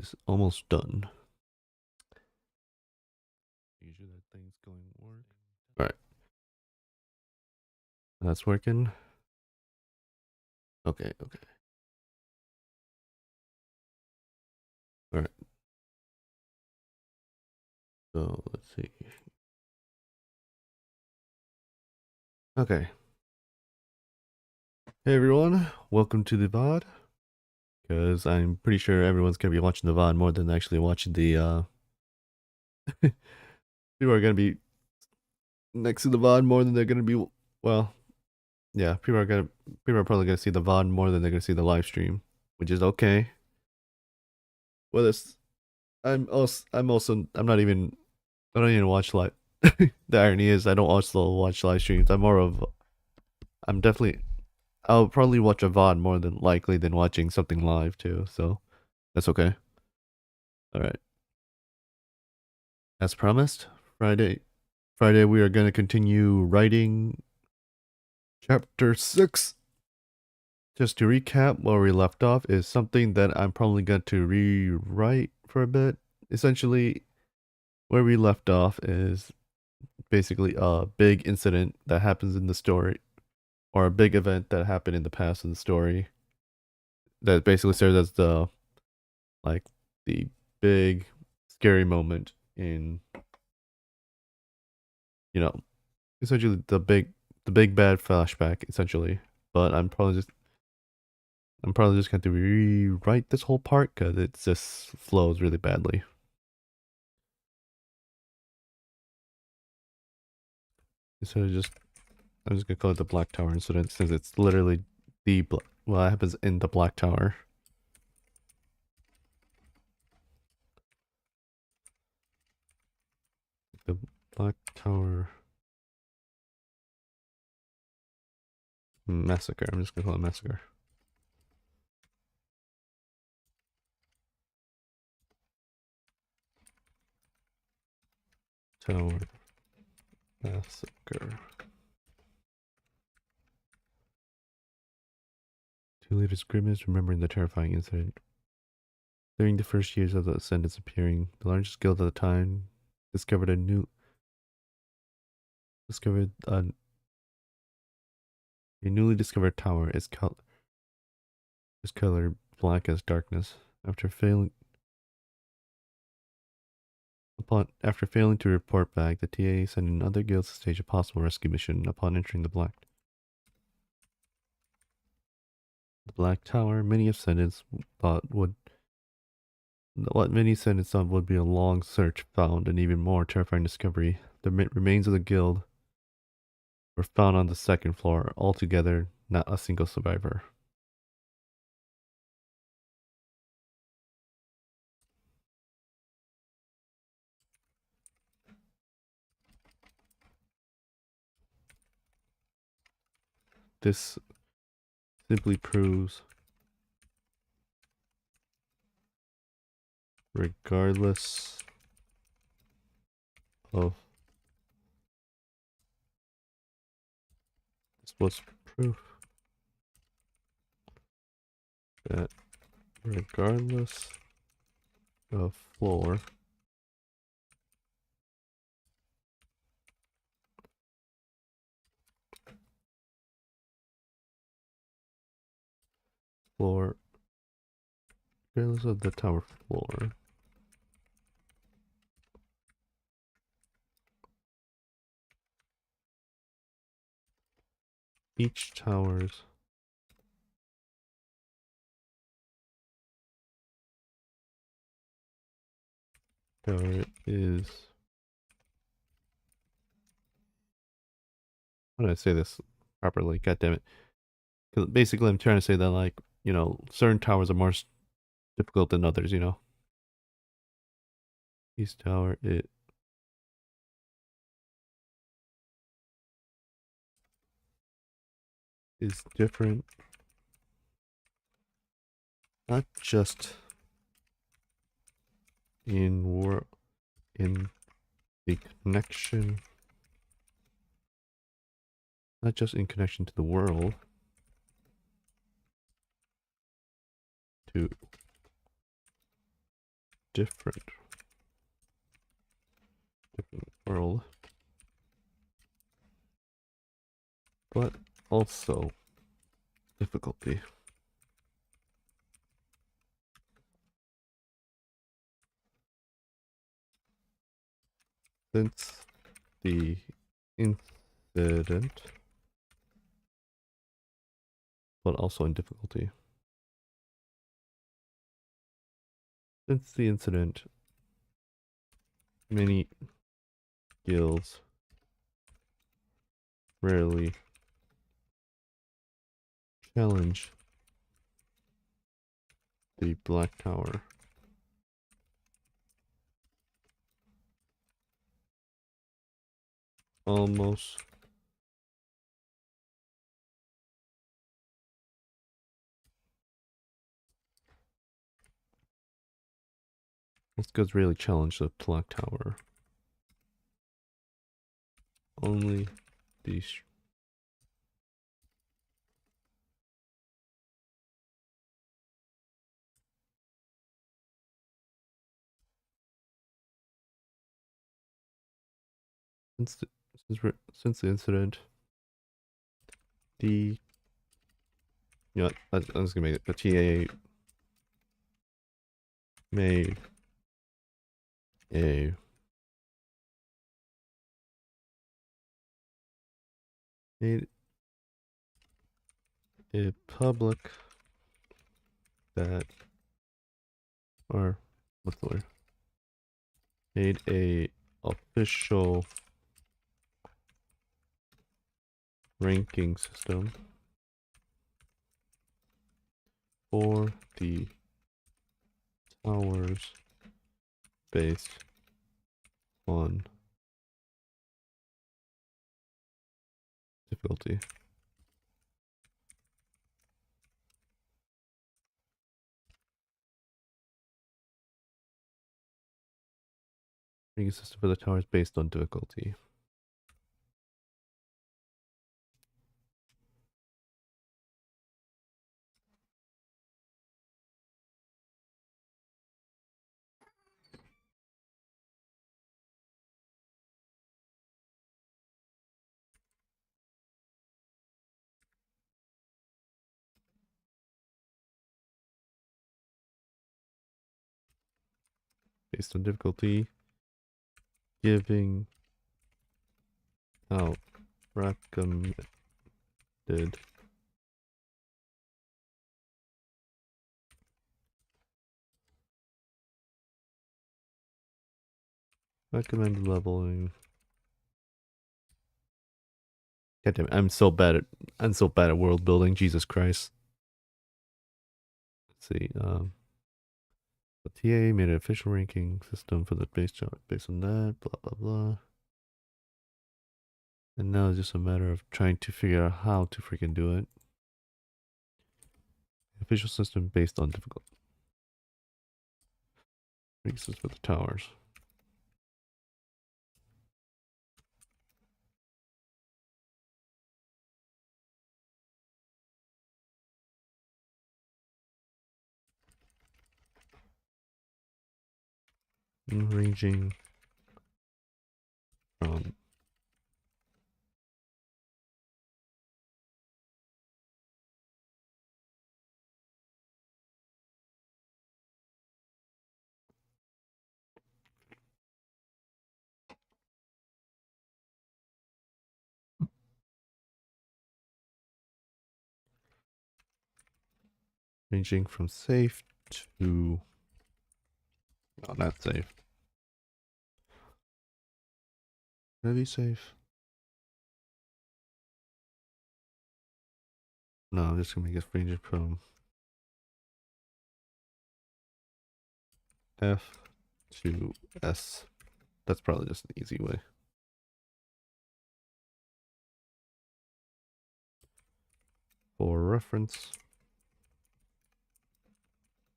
is almost done. Usually that thing's going to work. All right. That's working. Okay, okay. All right. So let's see. Okay. Hey everyone, welcome to the VOD. Because I'm pretty sure everyone's gonna be watching the VOD more than actually watching the people are gonna be next to the VOD more than they're gonna be well, yeah, people are probably gonna see the VOD more than they're gonna see the live stream, which is okay. Well, it's I'm not even I don't even watch live. The irony is I don't also watch live streams. I'm definitely I'll probably watch a VOD more than likely than watching something live too, so that's okay. Alright. As promised, Friday we are gonna continue writing chapter 6. Just to recap where we left off is something that I'm probably going to rewrite for a bit. Essentially, where we left off is basically a big incident that happens in the story, or a big event that happened in the past in the story that basically serves as like the big scary moment in, you know, essentially the big bad flashback essentially. But I'm probably just going to rewrite this whole part because it just flows really badly. So I'm just gonna call it the Black Tower incident since it's literally what happens in the Black Tower. The Black Tower massacre. I'm just gonna call it massacre. Tower massacre. Two leaders grimace, remembering the terrifying incident. During the first years of the Ascendant's appearing, the largest guild at the time discovered a newly discovered tower is colored black as darkness. After failing to report back, the TA sent in other guilds to stage a possible rescue mission. Upon entering the Black Tower, many ascendants thought what many ascendants thought would be a long search found an even more terrifying discovery. The remains of the guild were found on the second floor. Altogether, not a single survivor. This simply proves, regardless of this was proof that regardless of floor, regardless of the tower floor, each tower is, how do I say this properly? God damn it. Because basically I'm trying to say that, like, certain towers are more difficult than others, East tower, it is different. Not just in the connection, not just in connection to the world, to different world, but also difficulty. Since the incident, but also in difficulty. Since the incident, many guilds rarely challenge the Black Tower. Almost most guilds really challenge the Black Tower. Only the since the, since the incident, the I was gonna make it. The TA made a made it public that, or what's the word? Made a official ranking system for the towers based on difficulty. Ranking system for the towers based on difficulty. Based on difficulty, giving out recommended leveling. God damn it, I'm so bad at world building, Jesus Christ. Let's see, the TA made an official ranking system for the base chart based on that, blah blah blah. And now it's just a matter of trying to figure out how to freaking do it. Official system based on difficulty. Ranking for the towers. Ranging from safe to not safe. Very safe. No, I'm just gonna make it ranging from F to S. That's probably just an easy way. For reference,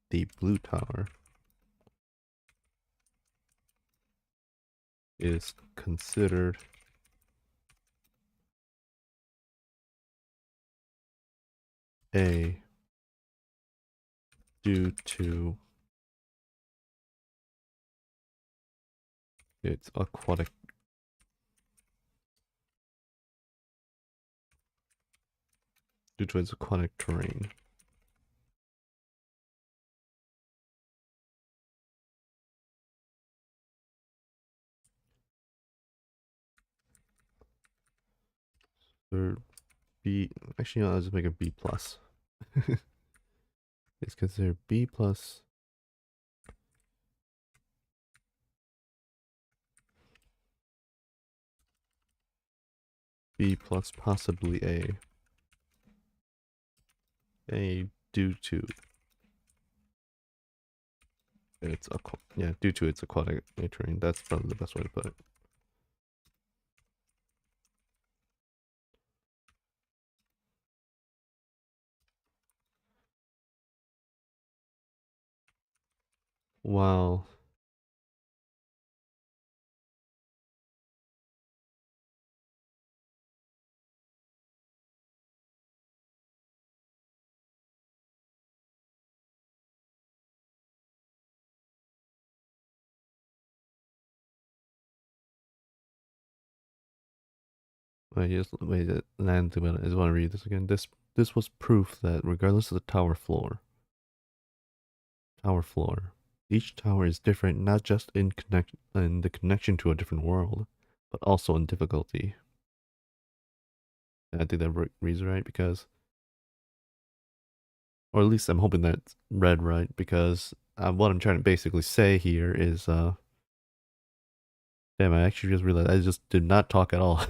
the blue tower is considered A due to It's aquatic. Due to its aquatic terrain. Or B. Actually, no, I'll just make a B plus. It's considered B plus. B plus possibly A. A due to its due to its aquatic terrain. That's probably the best way to put it. Wow. Wait, land to I just want to read this again. This was proof that regardless of the tower floor, each tower is different not just in the connection to a different world, but also in difficulty. And I think that reads right because, or at least I'm hoping that's read right because what I'm trying to basically say here is, damn, I actually just realized I just did not talk at all.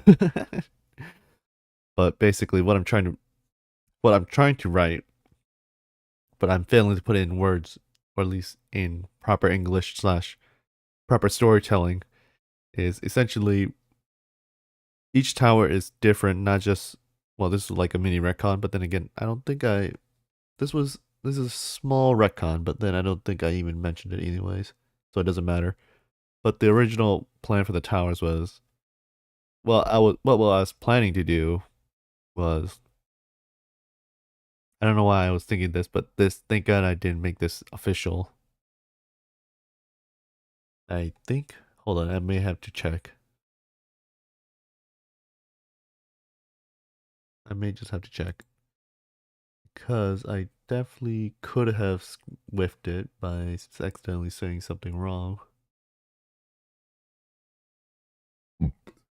But basically, what I'm trying to write, but I'm failing to put it in words, or at least in proper English slash proper storytelling, is essentially each tower is different, not just well, this is like a mini retcon, but then again, I don't think this is a small retcon, but then I don't think I even mentioned it anyways, so it doesn't matter. But the original plan for the towers was what I was planning to do was I don't know why I was thinking this, but this thank God I didn't make this official. I think hold on, I may have to check. I may just have to check. Because I definitely could have whiffed it by accidentally saying something wrong.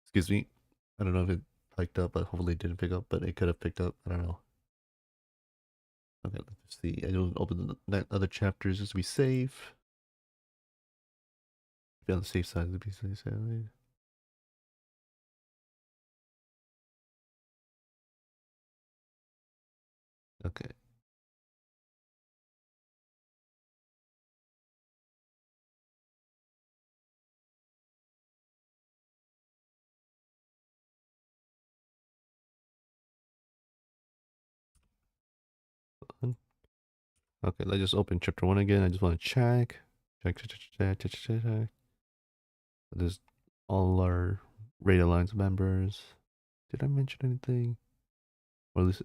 Excuse me. I don't know if it picked up, but hopefully it didn't pick up, but it could have picked up. I don't know. Okay, let's see. I don't open the other chapters just to be safe. Be on the safe side to be safe. Okay. Okay, let's just open chapter 1 again. I just want to check. Check. There's all our Raid Alliance members. Did I mention anything? Or at least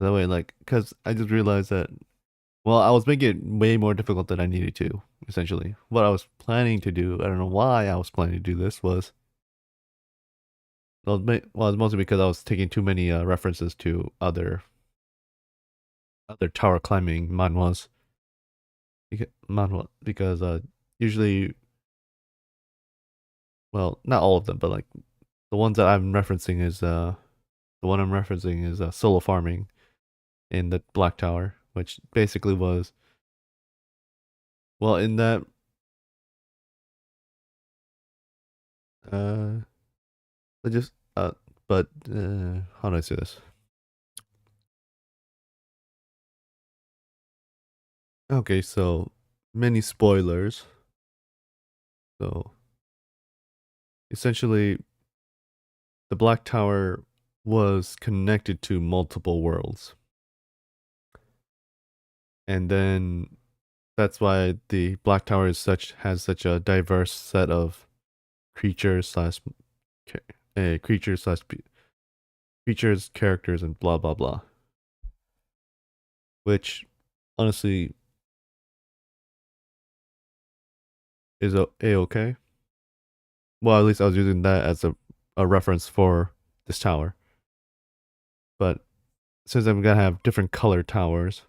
that way, like, because I just realized that, well, I was making it way more difficult than I needed to, essentially. What I was planning to do, I don't know why I was planning to do this, was, well, it's mostly because I was taking too many references to other tower climbing manhwas. Because usually, well, not all of them, but like the ones that I'm referencing is, the one I'm referencing is solo farming in the Black Tower, which basically was, well, in that, uh, I just, but, how do I say this? Okay, so many spoilers. So essentially, the Black Tower was connected to multiple worlds. And then that's why the Black Tower has such a diverse set of creatures slash creatures slash creatures, characters, and blah blah blah. Which honestly is A-okay. Well, at least I was using that as a reference for this tower. But since I'm gonna have different color towers,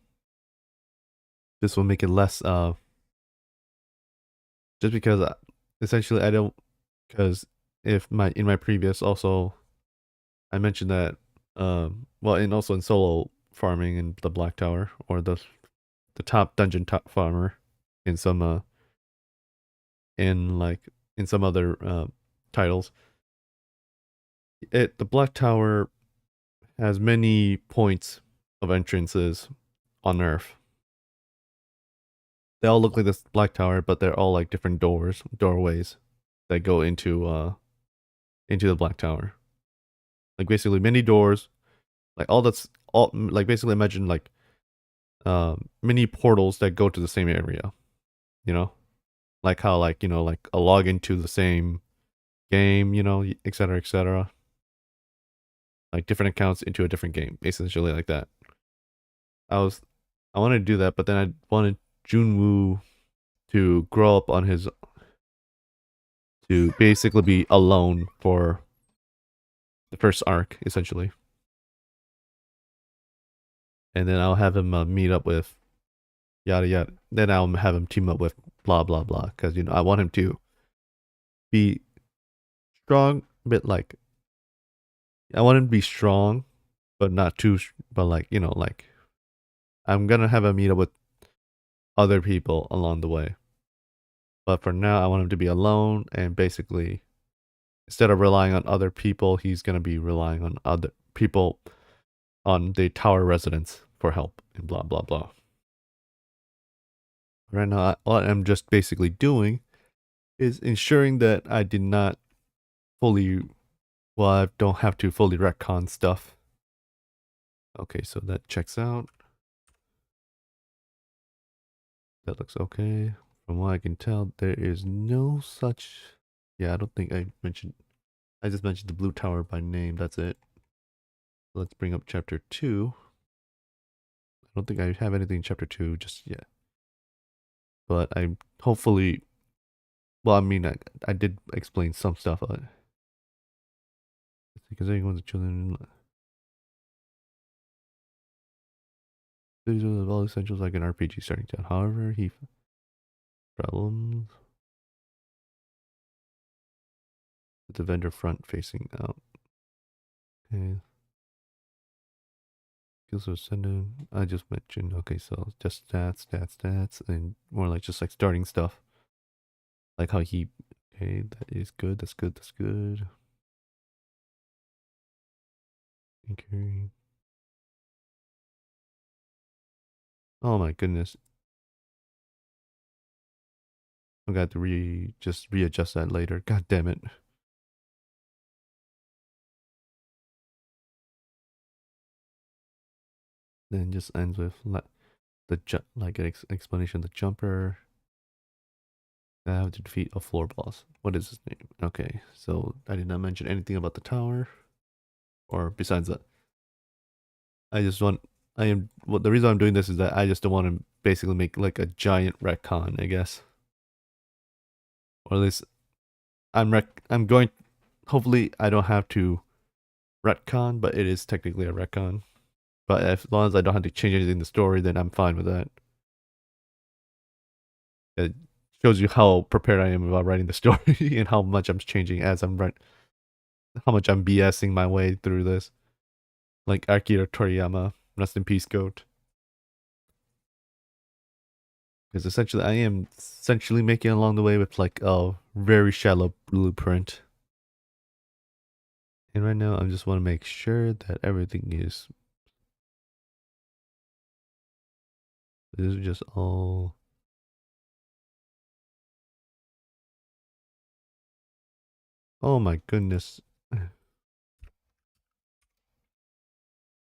this will make it less just because essentially I don't, because if my in my previous also I mentioned that well, and also in solo farming in the Black Tower, or the top dungeon top farmer in some in like in some other titles, the Black Tower has many points of entrances on Earth. They all look like this Black Tower, but they're all like different doorways that go into the Black Tower. Like basically many doors, like all that's all like basically imagine like mini portals that go to the same area, you know? Like how like, like a login to the same game, et cetera, et cetera. Like different accounts into a different game, essentially like that. I was I wanted to do that, but then I wanted Junwoo to grow up on his to basically be alone for the first arc, essentially. And then I'll have him meet up with yada yada. Then I'll have him team up with blah blah blah, because I want him to be strong, but like I want him to be strong, but not too. But like like I'm gonna have him meet up with other people along the way. But for now, I want him to be alone, and basically, instead of relying on other people, he's gonna be relying on other people on the tower residents for help and blah blah blah. Right now, what I'm just basically doing is ensuring that I did not fully, well, I don't have to fully retcon stuff. Okay, so that checks out. That looks okay. From what I can tell, there is no such. Yeah, I don't think I mentioned. I just mentioned the blue tower by name. That's it. Let's bring up chapter 2. I don't think I have anything in chapter 2 just yet. But I hopefully. Well, I mean, I did explain some stuff. Because everyone's children. These are all essentials like an RPG starting down. However, he problems with the vendor front facing out. Okay. Skills are sending. I just mentioned. Okay, so just stats, and more like just like starting stuff. Like how he. Okay, that is good. That's good. That's good. Okay. Oh my goodness. I'm gonna have to just readjust that later. God damn it. Then just ends with like an explanation of the jumper. I have to defeat a floor boss. What is his name? Okay, so I did not mention anything about the tower, or besides that, I just want. I am. Well, the reason I'm doing this is that I just don't want to basically make like a giant retcon, I guess, or at least I'm going. Hopefully, I don't have to retcon, but it is technically a retcon. But as long as I don't have to change anything in the story, then I'm fine with that. It shows you how prepared I am about writing the story and how much I'm changing as I'm writing, how much I'm BSing my way through this. Like Akira Toriyama, rest in peace, goat. Because essentially, I am essentially making along the way with like a very shallow blueprint. And right now, I just want to make sure that everything is. This is just all. Oh my goodness.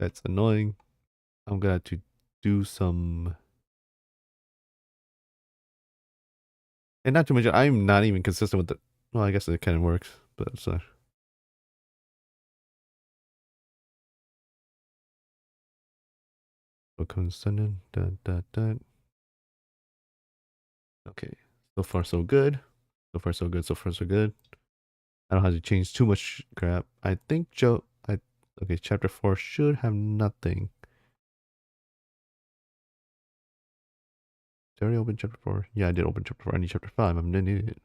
That's annoying. I'm gonna have to do some. And not to mention, I'm not even consistent with the. Well, I guess it kind of works, but so. Consonant. Okay, so far so good. So far so good, so far so good. I don't have to change too much crap. I think okay, chapter 4 should have nothing. Did I already open chapter 4? Yeah, I did open chapter 4. I need chapter 5. I'm gonna need it.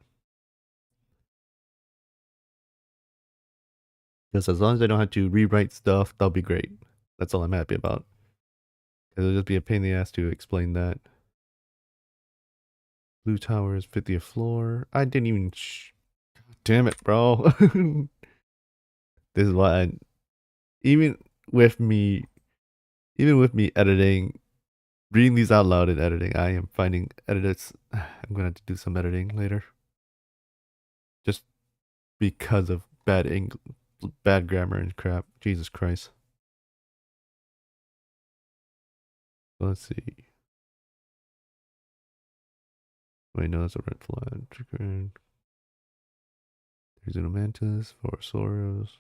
Because as long as I don't have to rewrite stuff, that'll be great. That's all I'm happy about. Because it'll just be a pain in the ass to explain that. Blue tower is 50th floor. I didn't even. Damn it, bro. This is why even with me, even with me editing, reading these out loud and editing, I am finding edits. I'm gonna have to do some editing later. Just because of bad grammar and crap. Jesus Christ. Let's see. Wait, no, that's a red flag. Trigger. There's an mantis, four Soros.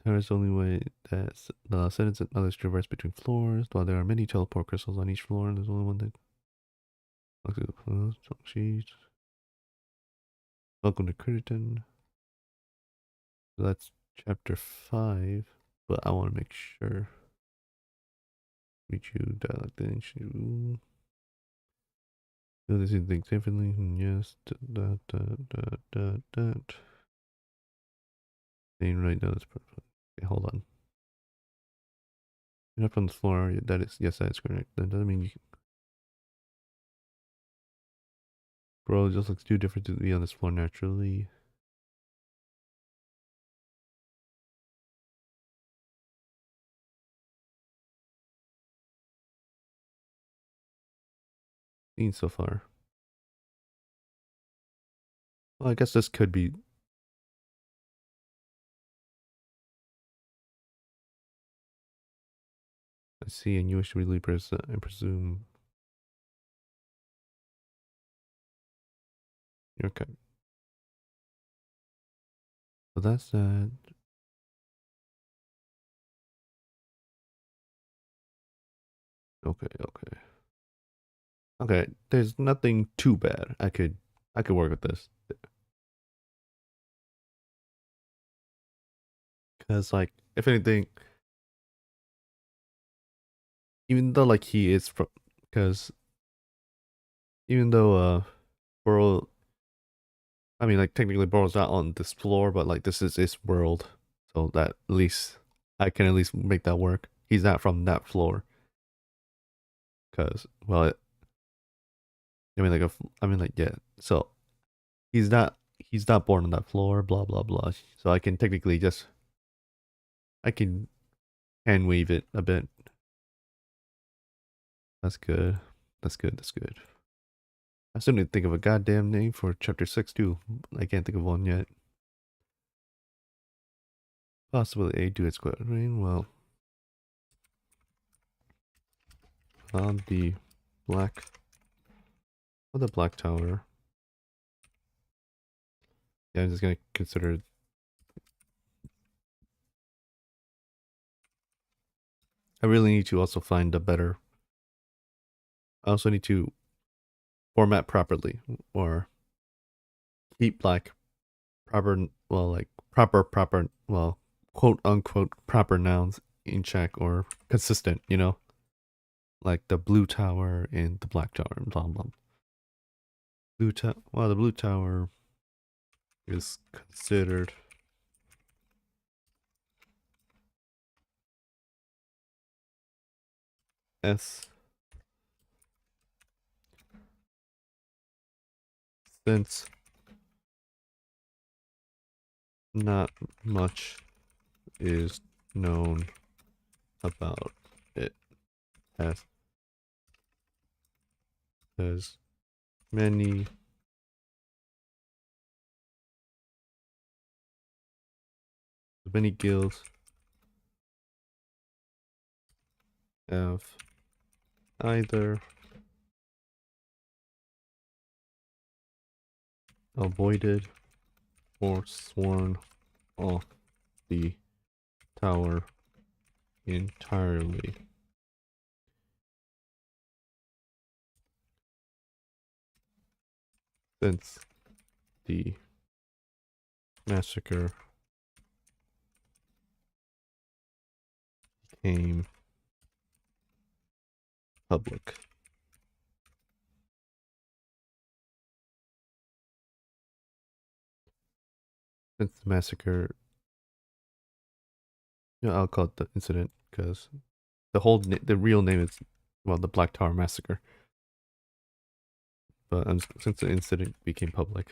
Terrace only way that the sentence and others traverse between floors. While there are many teleport crystals on each floor, there's only one that looks at the clothes. Sheet. Welcome to Curtain. So that's chapter 5, but I want to make sure. Reach you, dialect the issue. Do this thing differently? Yes. That. Saying right now that's perfect. Okay, hold on. You're up on the floor. That is, yes, that is correct. That doesn't mean you can. Bro, it just looks too different to be on this floor naturally. Seen so far. Well, I guess this could be. I see, and you wish to really and presume. Okay. So that's that. Okay, okay. Okay, there's nothing too bad. I could work with this. Cause like, if anything, even though like he is from, cause even though Burrow, I mean like technically Burrow's not on this floor, but like this is his world, so that at least I can at least make that work. He's not from that floor, cause well, I mean like yeah, so he's not born on that floor, blah blah blah. So I can technically just I can hand wave it a bit. That's good. That's good. That's good. I still need to think of a goddamn name for chapter 6 too. I can't think of one yet. Possibly A to its rain. Well, on the black, the black tower. Yeah, I'm just gonna consider. I really need to also find a better. I also need to format properly or keep like proper, well, like proper, well, quote unquote proper nouns in check or consistent. Like the blue tower and the black tower. Blah blah. Blue tower. Well, the blue tower is considered S since not much is known about it as as many guilds have either avoided or sworn off the tower entirely. since the massacre became public. Since the massacre, I'll call it the incident because the real name is, well, the Black Tower Massacre. But since the incident became public.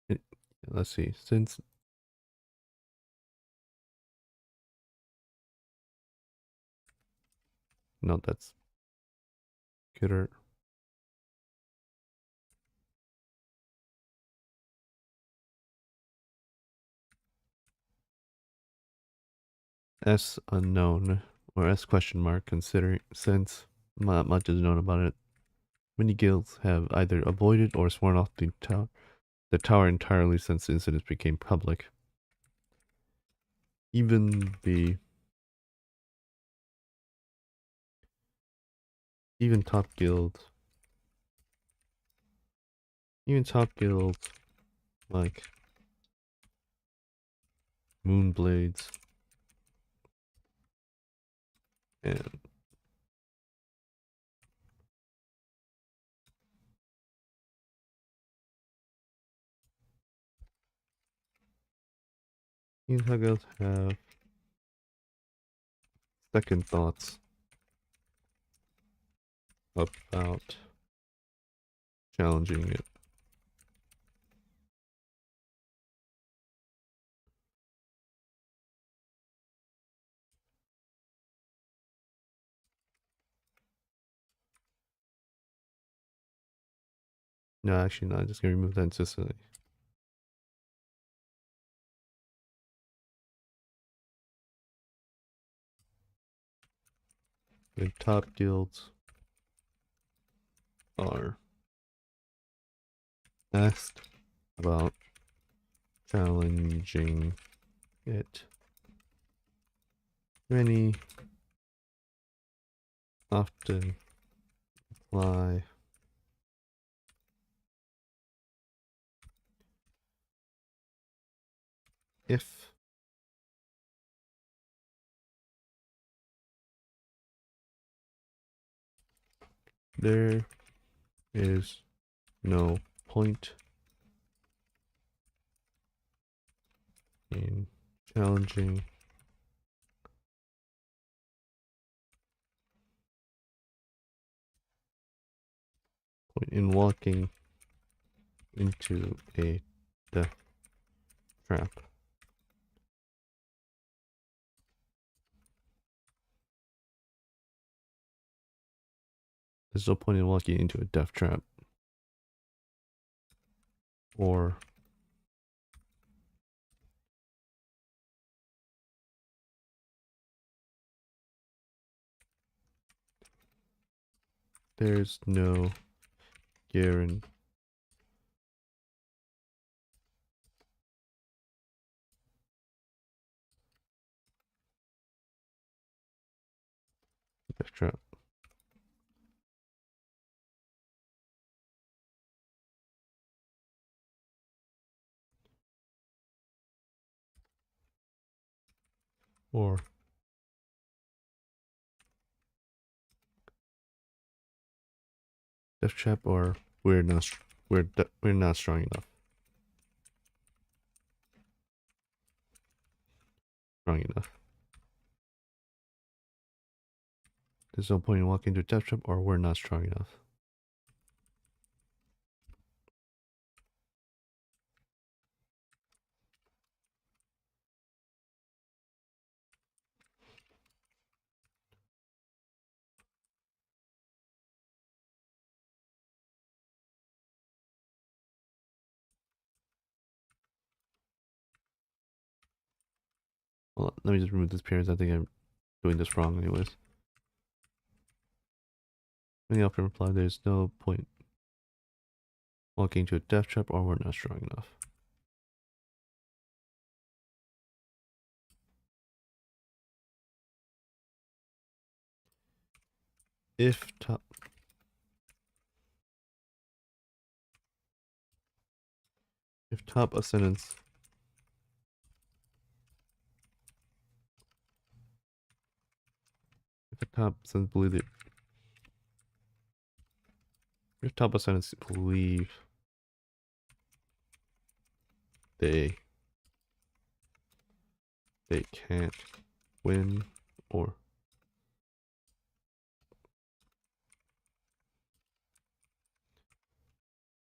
It, let's see, since no, that's computer. S unknown or S question mark considering since not much is known about it. Many guilds have either avoided or sworn off the tower entirely since the incidents became public. Even the even top guilds even top guilds like Moonblades and even top guilds have second thoughts about challenging it. No, actually not. I'm just gonna remove that instantly. The top guilds are asked about challenging it. Many often reply if there is no point in challenging walking into a death trap. There's no point in walking into a death trap. Or there's no guarantee death trap. Or death trap, or we're not strong enough. Strong enough. There's no point in walking into a death trap, or we're not strong enough. Well, let me just remove this appearance. I think I'm doing this wrong anyways. When the operator replied, there's no point walking to a death trap or we're not strong enough. If top a sentence if a top sentence believe it if top a sentence believe they can't win or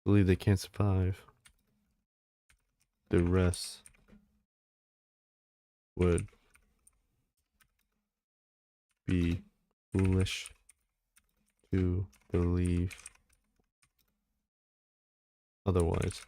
believe they can't survive, the rest would be foolish to believe otherwise.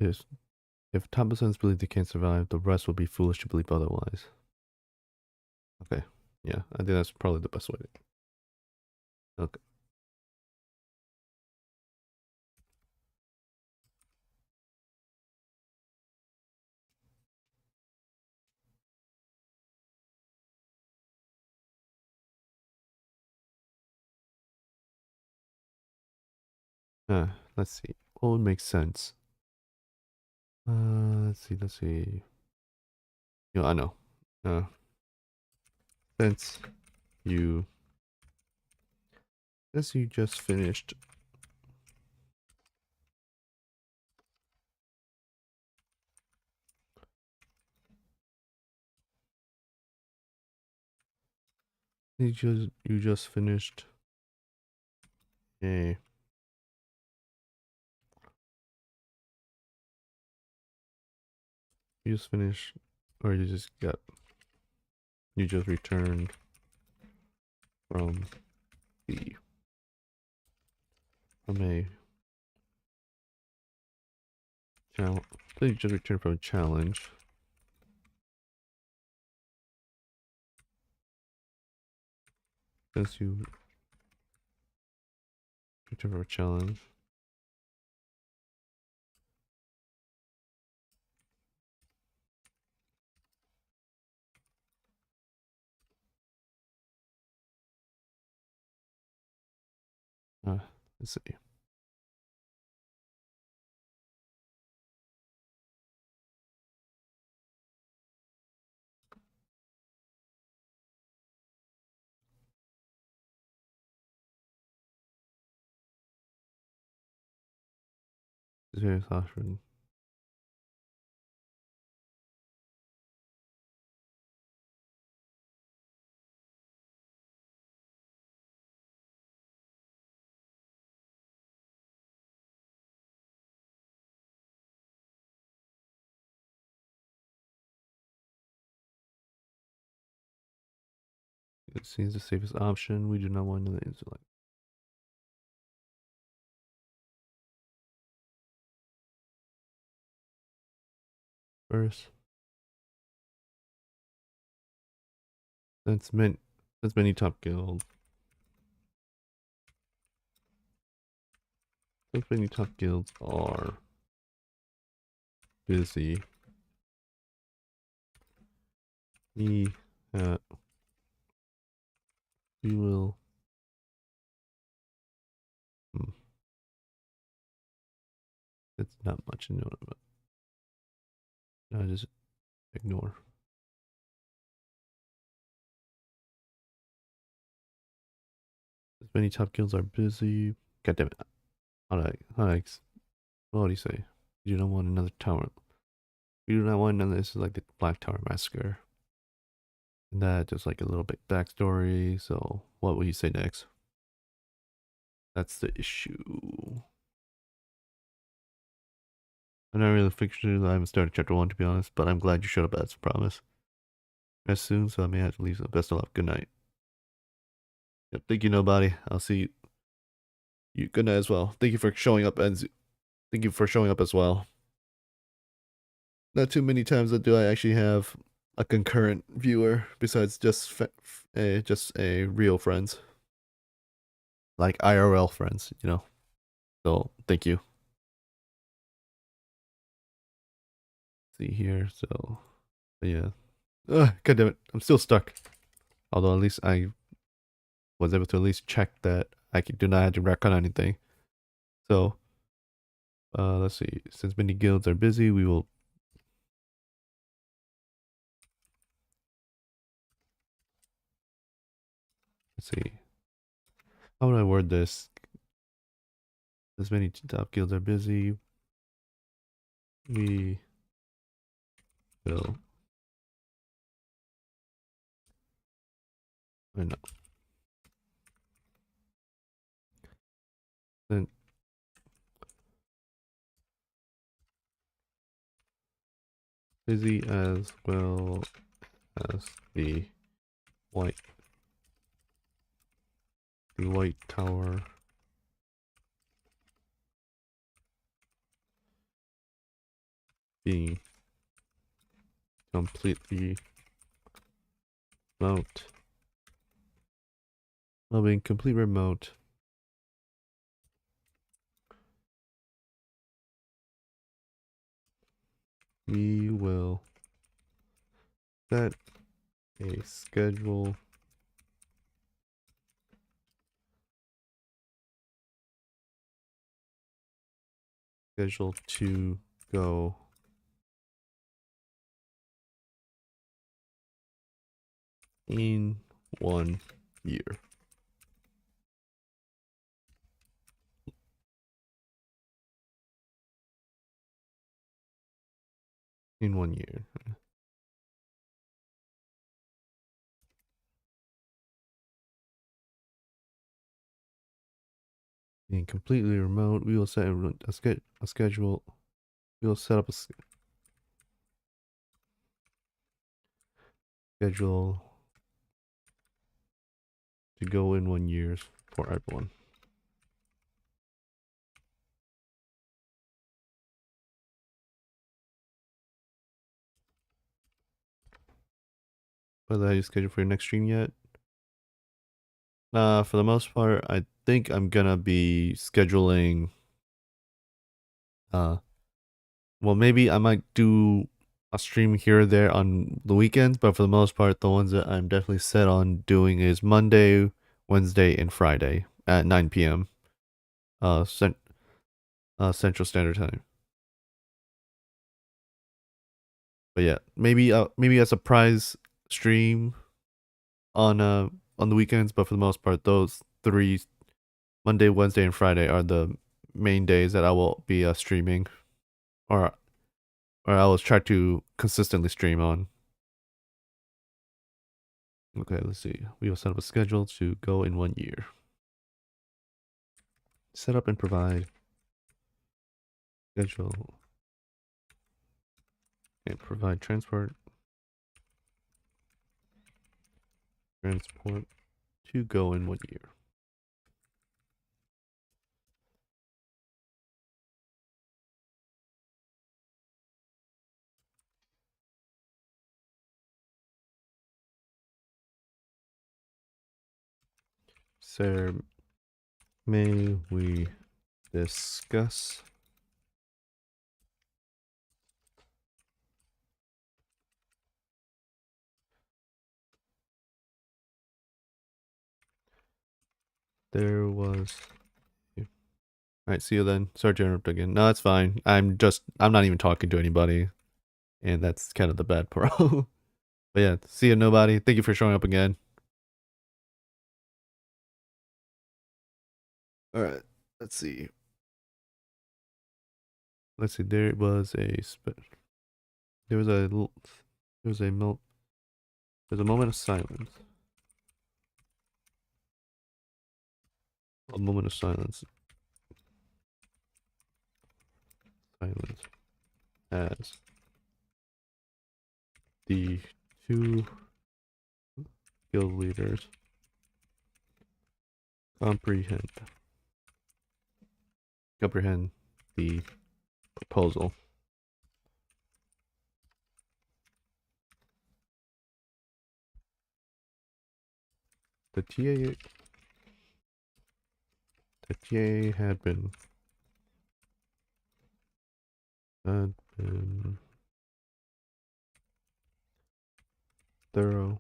Is if top of sentence believe they can't survive, the rest will be foolish to believe otherwise. Okay. Yeah, I think that's probably the best way to. Okay. Let's see. What would make sense? Let's see. I know. Uh, since you, since you just finished, you just finished a you just finished, or you just returned from the from a challenge. You just returned from a challenge. Since you returned from a challenge. Let's see. Serious option. It seems the safest option. We do not want to like first. That's meant that's many top guilds. Since many top guilds are busy. We we will hmm, it's not much to know about. I just ignore. As many top guilds are busy. God damn it. What do you say? You don't want another tower. We do not want another. This is like the Black Tower Massacre. And that just like a little bit backstory. So what will you say next? That's the issue. I'm not really fictional. I haven't started chapter 1 to be honest, but I'm glad you showed up as promised. As soon, so I may have to leave. So best of luck. Good night. Yep, thank you, nobody. I'll see you. Good night as well. Thank you for showing up and thank you for showing up as well. Not too many times that do I actually have a concurrent viewer besides just a real friends, like IRL friends, you know. So thank you. See here, so yeah. God damn it, I'm still stuck. Although at least I was able to at least check that do not have to reckon anything. So let's see. Since many guilds are busy, we will. Let's see. How would I word this? As many top guilds are busy, we will. I know. Then busy as well as white the white tower being completely remote. Well, being complete remote. We will set a schedule to go in 1 year. In 1 year. Being completely remote, we will set a schedule. We will set up a schedule to go in 1 year for everyone. Whether I schedule for your next stream yet? For the most part, I think I'm gonna be scheduling. Well, maybe I might do a stream here or there on the weekends, but for the most part, the ones that I'm definitely set on doing is Monday, Wednesday, and Friday at 9 p.m. Uh, Central Standard Time. But yeah, maybe a surprise stream on the weekends, but for the most part, those three Monday, Wednesday, and Friday are the main days that I will be streaming, or I will try to consistently stream on. Okay, let's see. We will set up a schedule to go in 1 year. Set up and provide schedule and provide transport to go in 1 year. Sir, may we discuss there was all right, see you then. Sorry to interrupt again. No, it's fine. I'm not even talking to anybody. And that's kind of the bad part. But yeah, see you nobody. Thank you for showing up again. Alright, let's see. Let's see, there was a there was a there's a moment of silence. A moment of silence. Silence as the two guild leaders comprehend the proposal. The TA had been thorough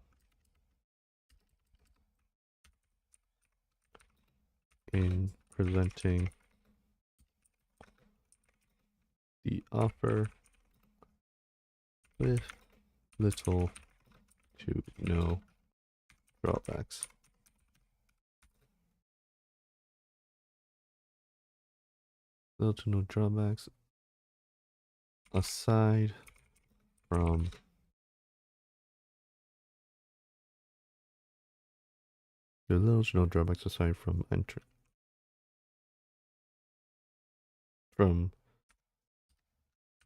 in presenting the offer with little to no drawbacks. Little to no drawbacks aside from little to no drawbacks aside from from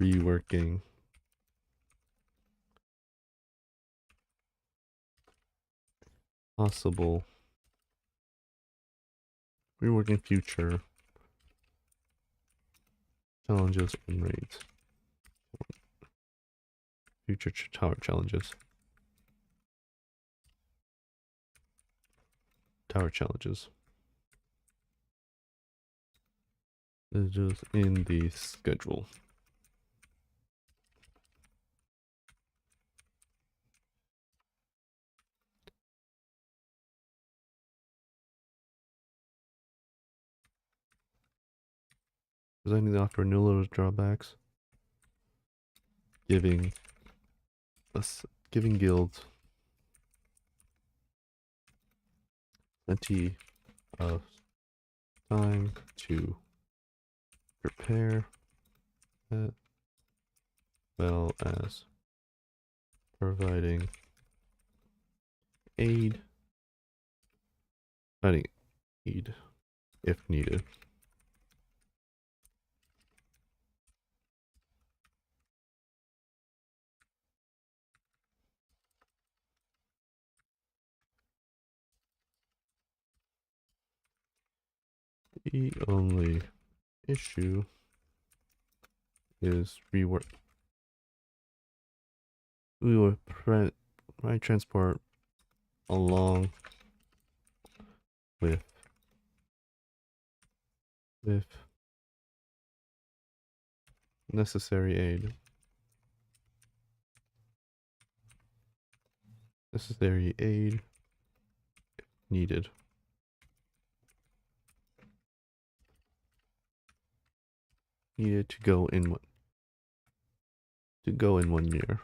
reworking possible reworking future challenges and raids. Future tower challenges. Tower challenges. It's just in the schedule. Presenting the offer no little drawbacks. Giving guilds plenty of time to prepare, as well as providing aid if needed. The only issue is rework. We will prevent my transport along with necessary aid. Necessary aid needed. Needed to go in 1 year.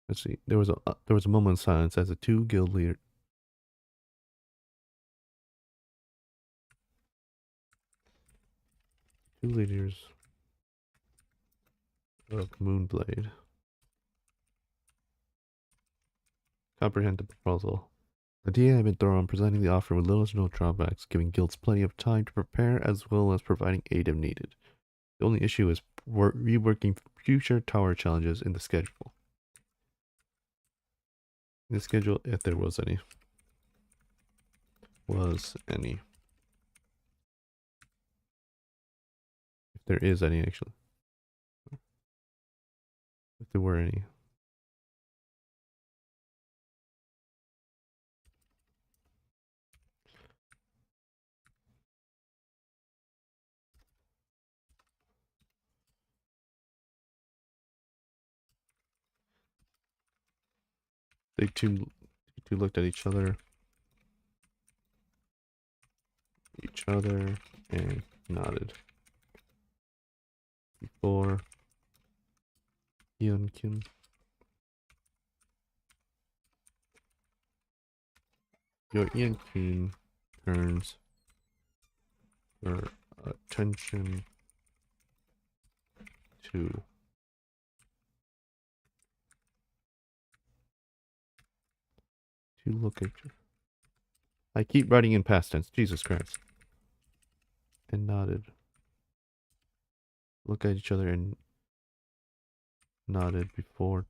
Let's see. There was a moment of silence as the two guild leaders. Two leaders of Moonblade comprehend the proposal. The DA had been thorough in presenting the offer with little to no drawbacks, giving guilds plenty of time to prepare as well as providing aid if needed. The only issue is reworking future tower challenges in the schedule. In the schedule, if there was any. If there is any, actually. If there were any. They two looked at each other, and nodded. Before Yeonkin turns her attention to to look at you. I keep writing in past tense. Jesus Christ. And nodded. Look at each other and nodded before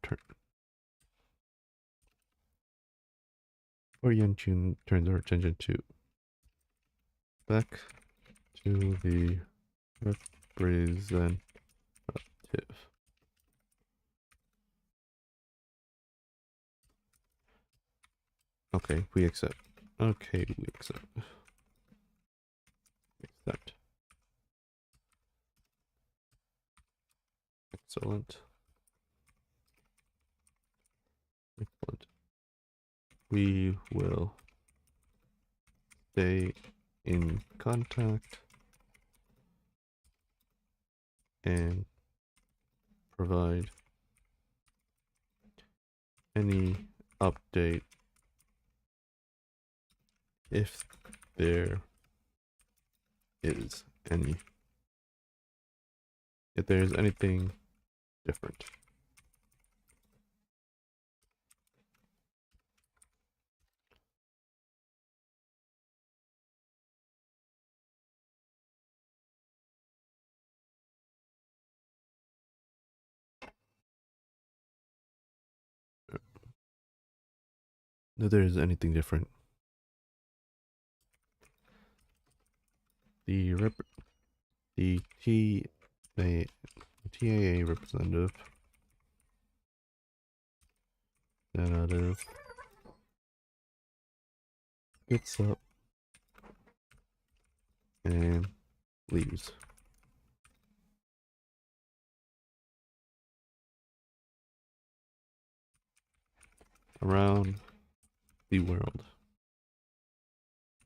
Yanjun turns her attention to back to the representative. Okay, we accept. Okay, we accept. Accept. Excellent. Excellent. We will stay in contact and provide any update if there is any. If there is anything different. If there is anything different. The TAA representative gets up and leaves. Around the world.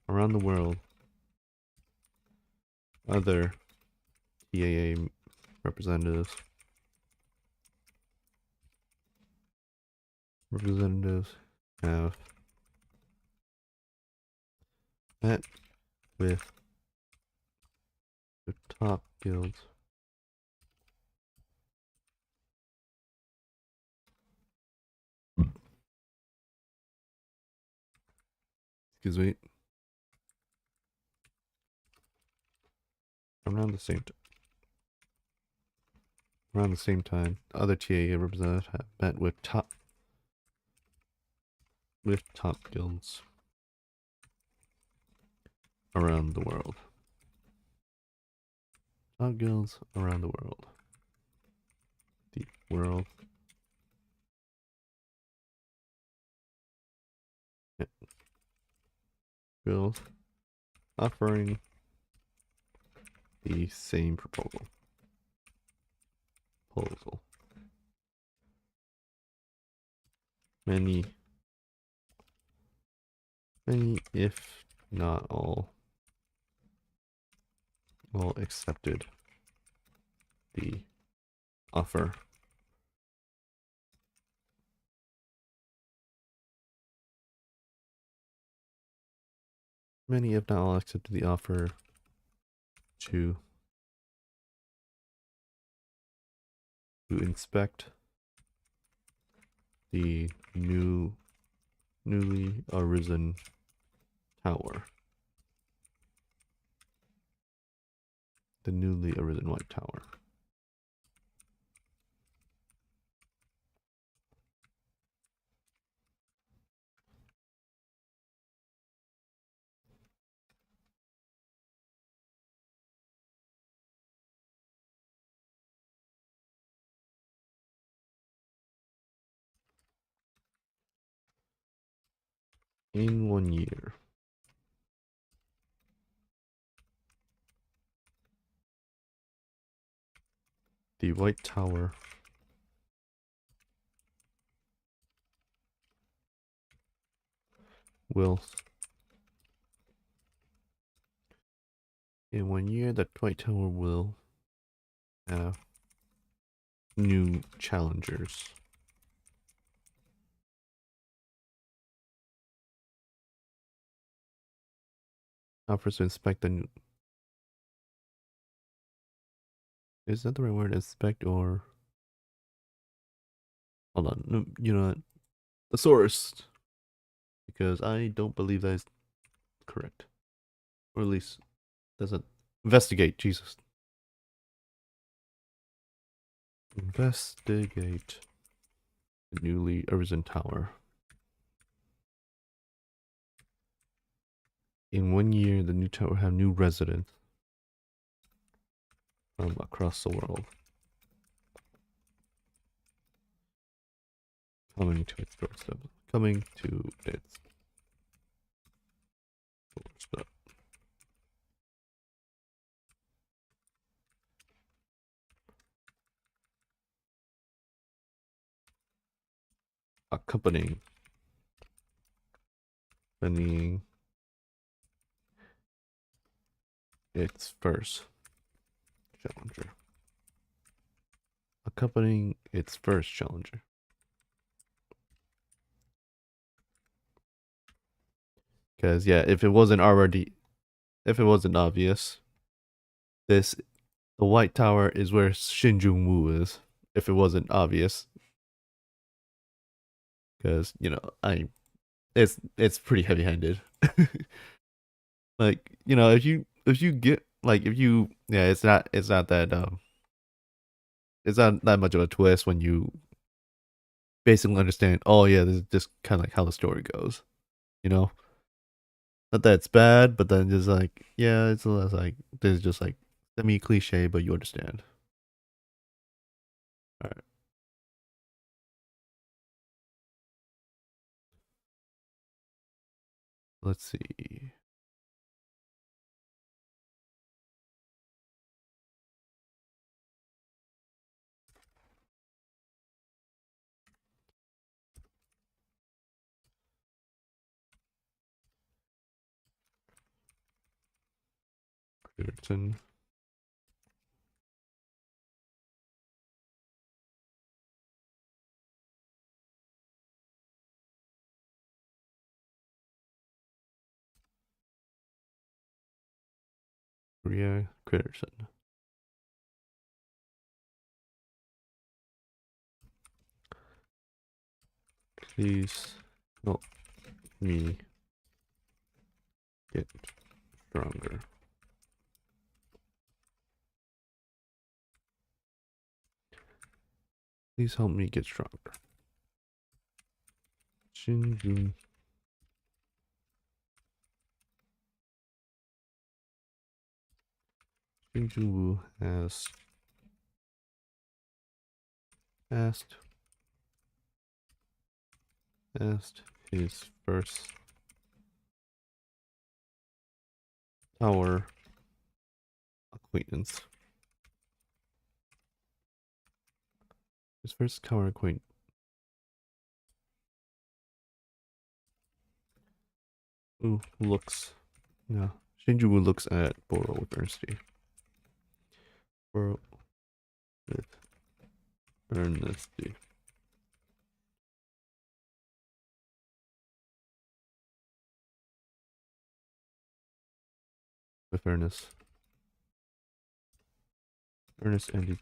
Around the world, other TAA representatives have met with the top guilds excuse me around the same time other TAA representatives have met with top guilds around the world. Top guilds around the world. The world. Yeah. Guilds offering the same proposal. Many, if not all accepted the offer. Many, if not all, accepted the offer to inspect the newly arisen tower. The newly arisen white tower. In 1 year. The white tower will in 1 year the white tower will have new challengers. Offers to inspect the new. Is that the right word? Inspect or hold on. No, you know what? The source. because I don't believe that is correct. Or at least doesn't investigate, Jesus. Investigate the newly arisen tower. In 1 year, the new tower will have new residents from across the world coming to its doorstep. Coming to its doorstep. Accompanying its first challenger. Accompanying its first challenger. Because yeah, if it wasn't obvious, the White Tower is where Shinjung Wu is. If it wasn't obvious, because it's pretty heavy-handed. Like if you get like if you yeah, it's not that much of a twist when you basically understand. Oh yeah, this is just kind of like how the story goes. You know, not that it's bad, but then just like yeah, it's less like there's just like semi cliche, but you understand. All right, let's see. Critterton. Korea Critterton. Please help me get stronger. Please help me get stronger. Shinjun. Shinjun Wu has asked his first tower acquaintance. His first tower acquaintance. Who looks. No. Shinju Wu looks at Boro with earnesty. Boro with earnesty. With earnest. Earnest and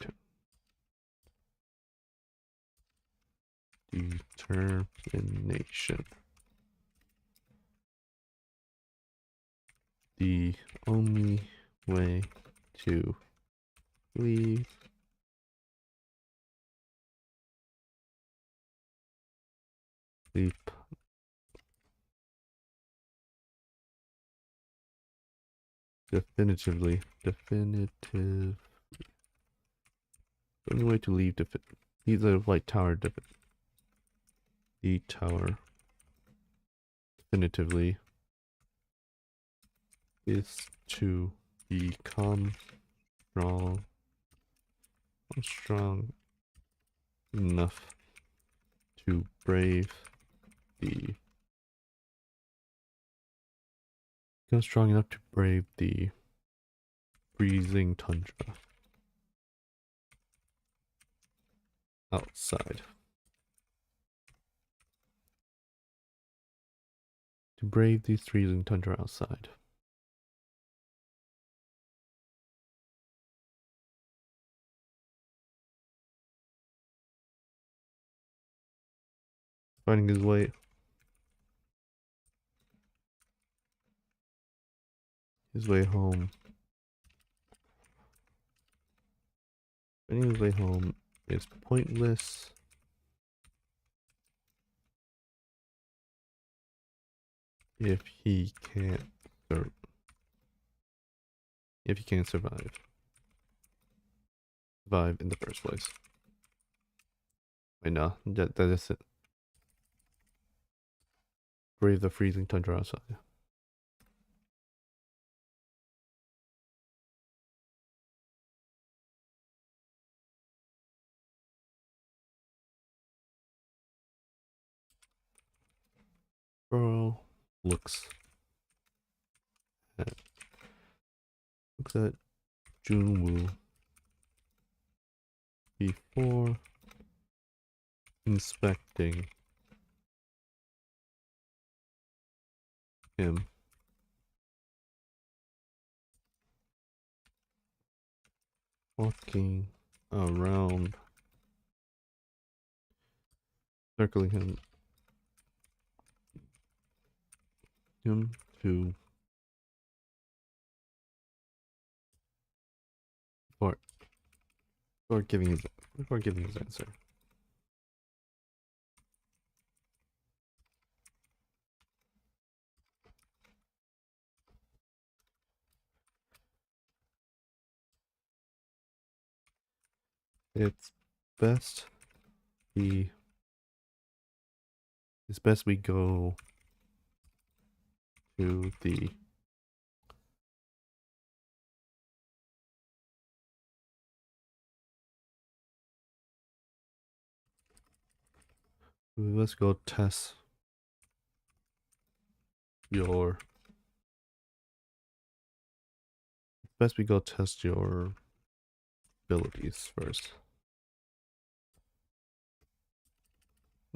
determination. The only way to leave sleep definitive. The only way to leave the White Tower the tower definitively is to become strong enough to brave the freezing tundra outside. To brave the freezing tundra outside. Finding his way. his way home. Finding his way home is pointless if he can't survive in the first place. Wait, no, that is it. Brave the freezing tundra outside. Bro looks at Junwoo before inspecting him. Walking around, circling him to before before giving his answer. It's best we go to the let's go test your best we go test your abilities first.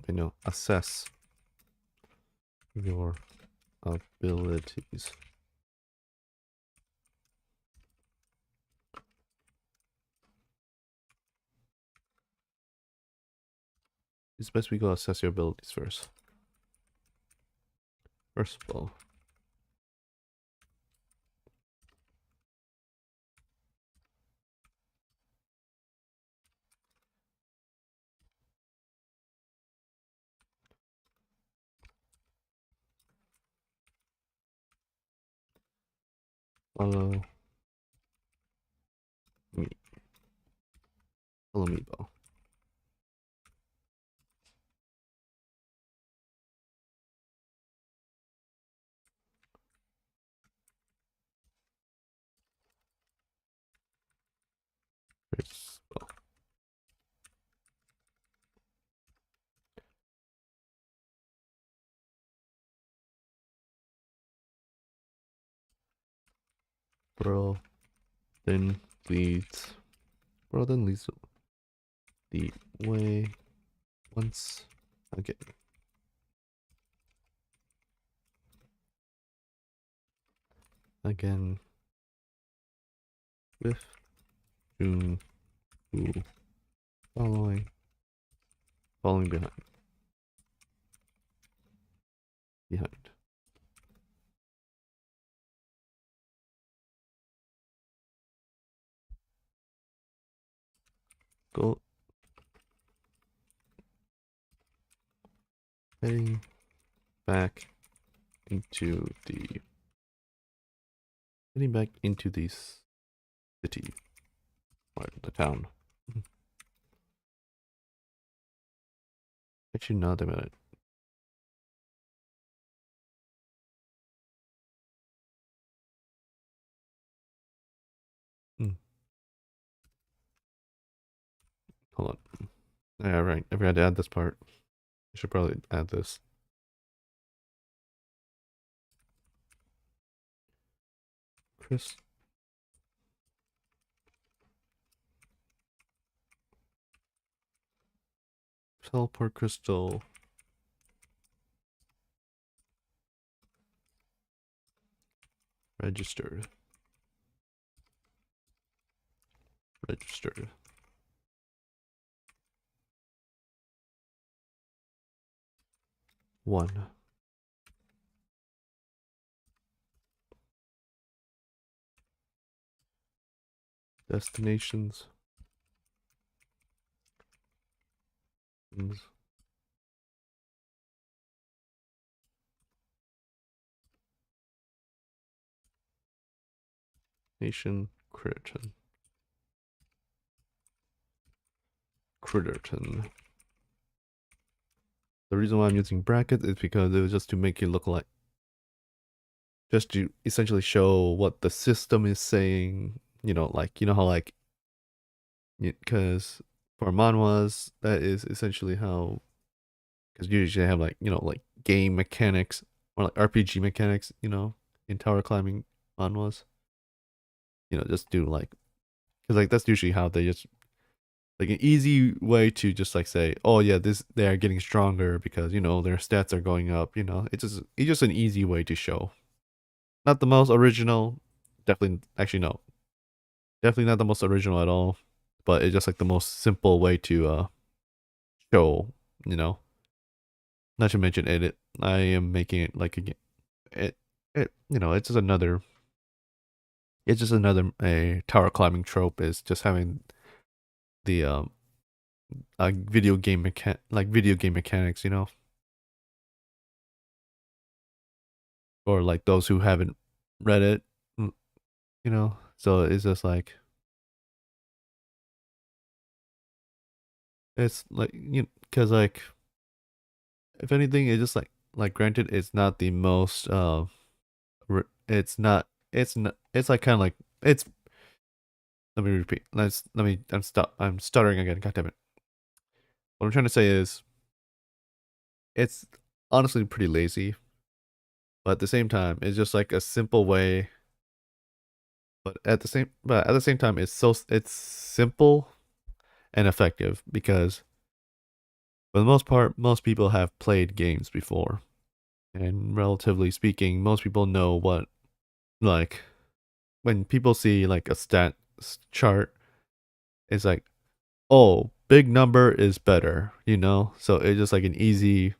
I know, assess your abilities. It's best we go assess your abilities first. First of all, follow me. Follow me, Bo. Bo. Bro then leads the way once again. Again with June following behind. Go heading back into the city or the town. Actually, not a minute. Hold on. Yeah, right. I forgot to add this part. I should probably add this. Teleport crystal. Registered. 1. Destinations. Nation Critterton. Critterton. The reason why I'm using brackets is because it was just to make it look like, just to essentially show what the system is saying. You know, like, you know how like, because for manhwas, that is essentially how, because you usually have like, you know, like game mechanics or like RPG mechanics, you know, in tower climbing manhwas. You know, just do like, because like that's usually how they just, like an easy way to just like say, oh yeah, this they are getting stronger because you know their stats are going up. You know, it's just an easy way to show. Not the most original, definitely. Actually, no, definitely not the most original at all. But it's just like the most simple way to show. You know, not to mention edit. I am making it like again. It you know it's just another a tower climbing trope is just having the video game mechanics. You know, or like those who haven't read it, you know. So it's just like it's like you because like if anything, it's just like granted, it's not the most it's like kind of like it's. Let me repeat. Let me. I'm stuttering again. God damn it. What I'm trying to say is it's honestly pretty lazy, but at the same time, it's just like a simple way. But at the same time, it's simple and effective because for the most part, most people have played games before. And relatively speaking, most people know what, like, when people see like a stat chart, it's like, oh, big number is better, you know? So it's just like an easy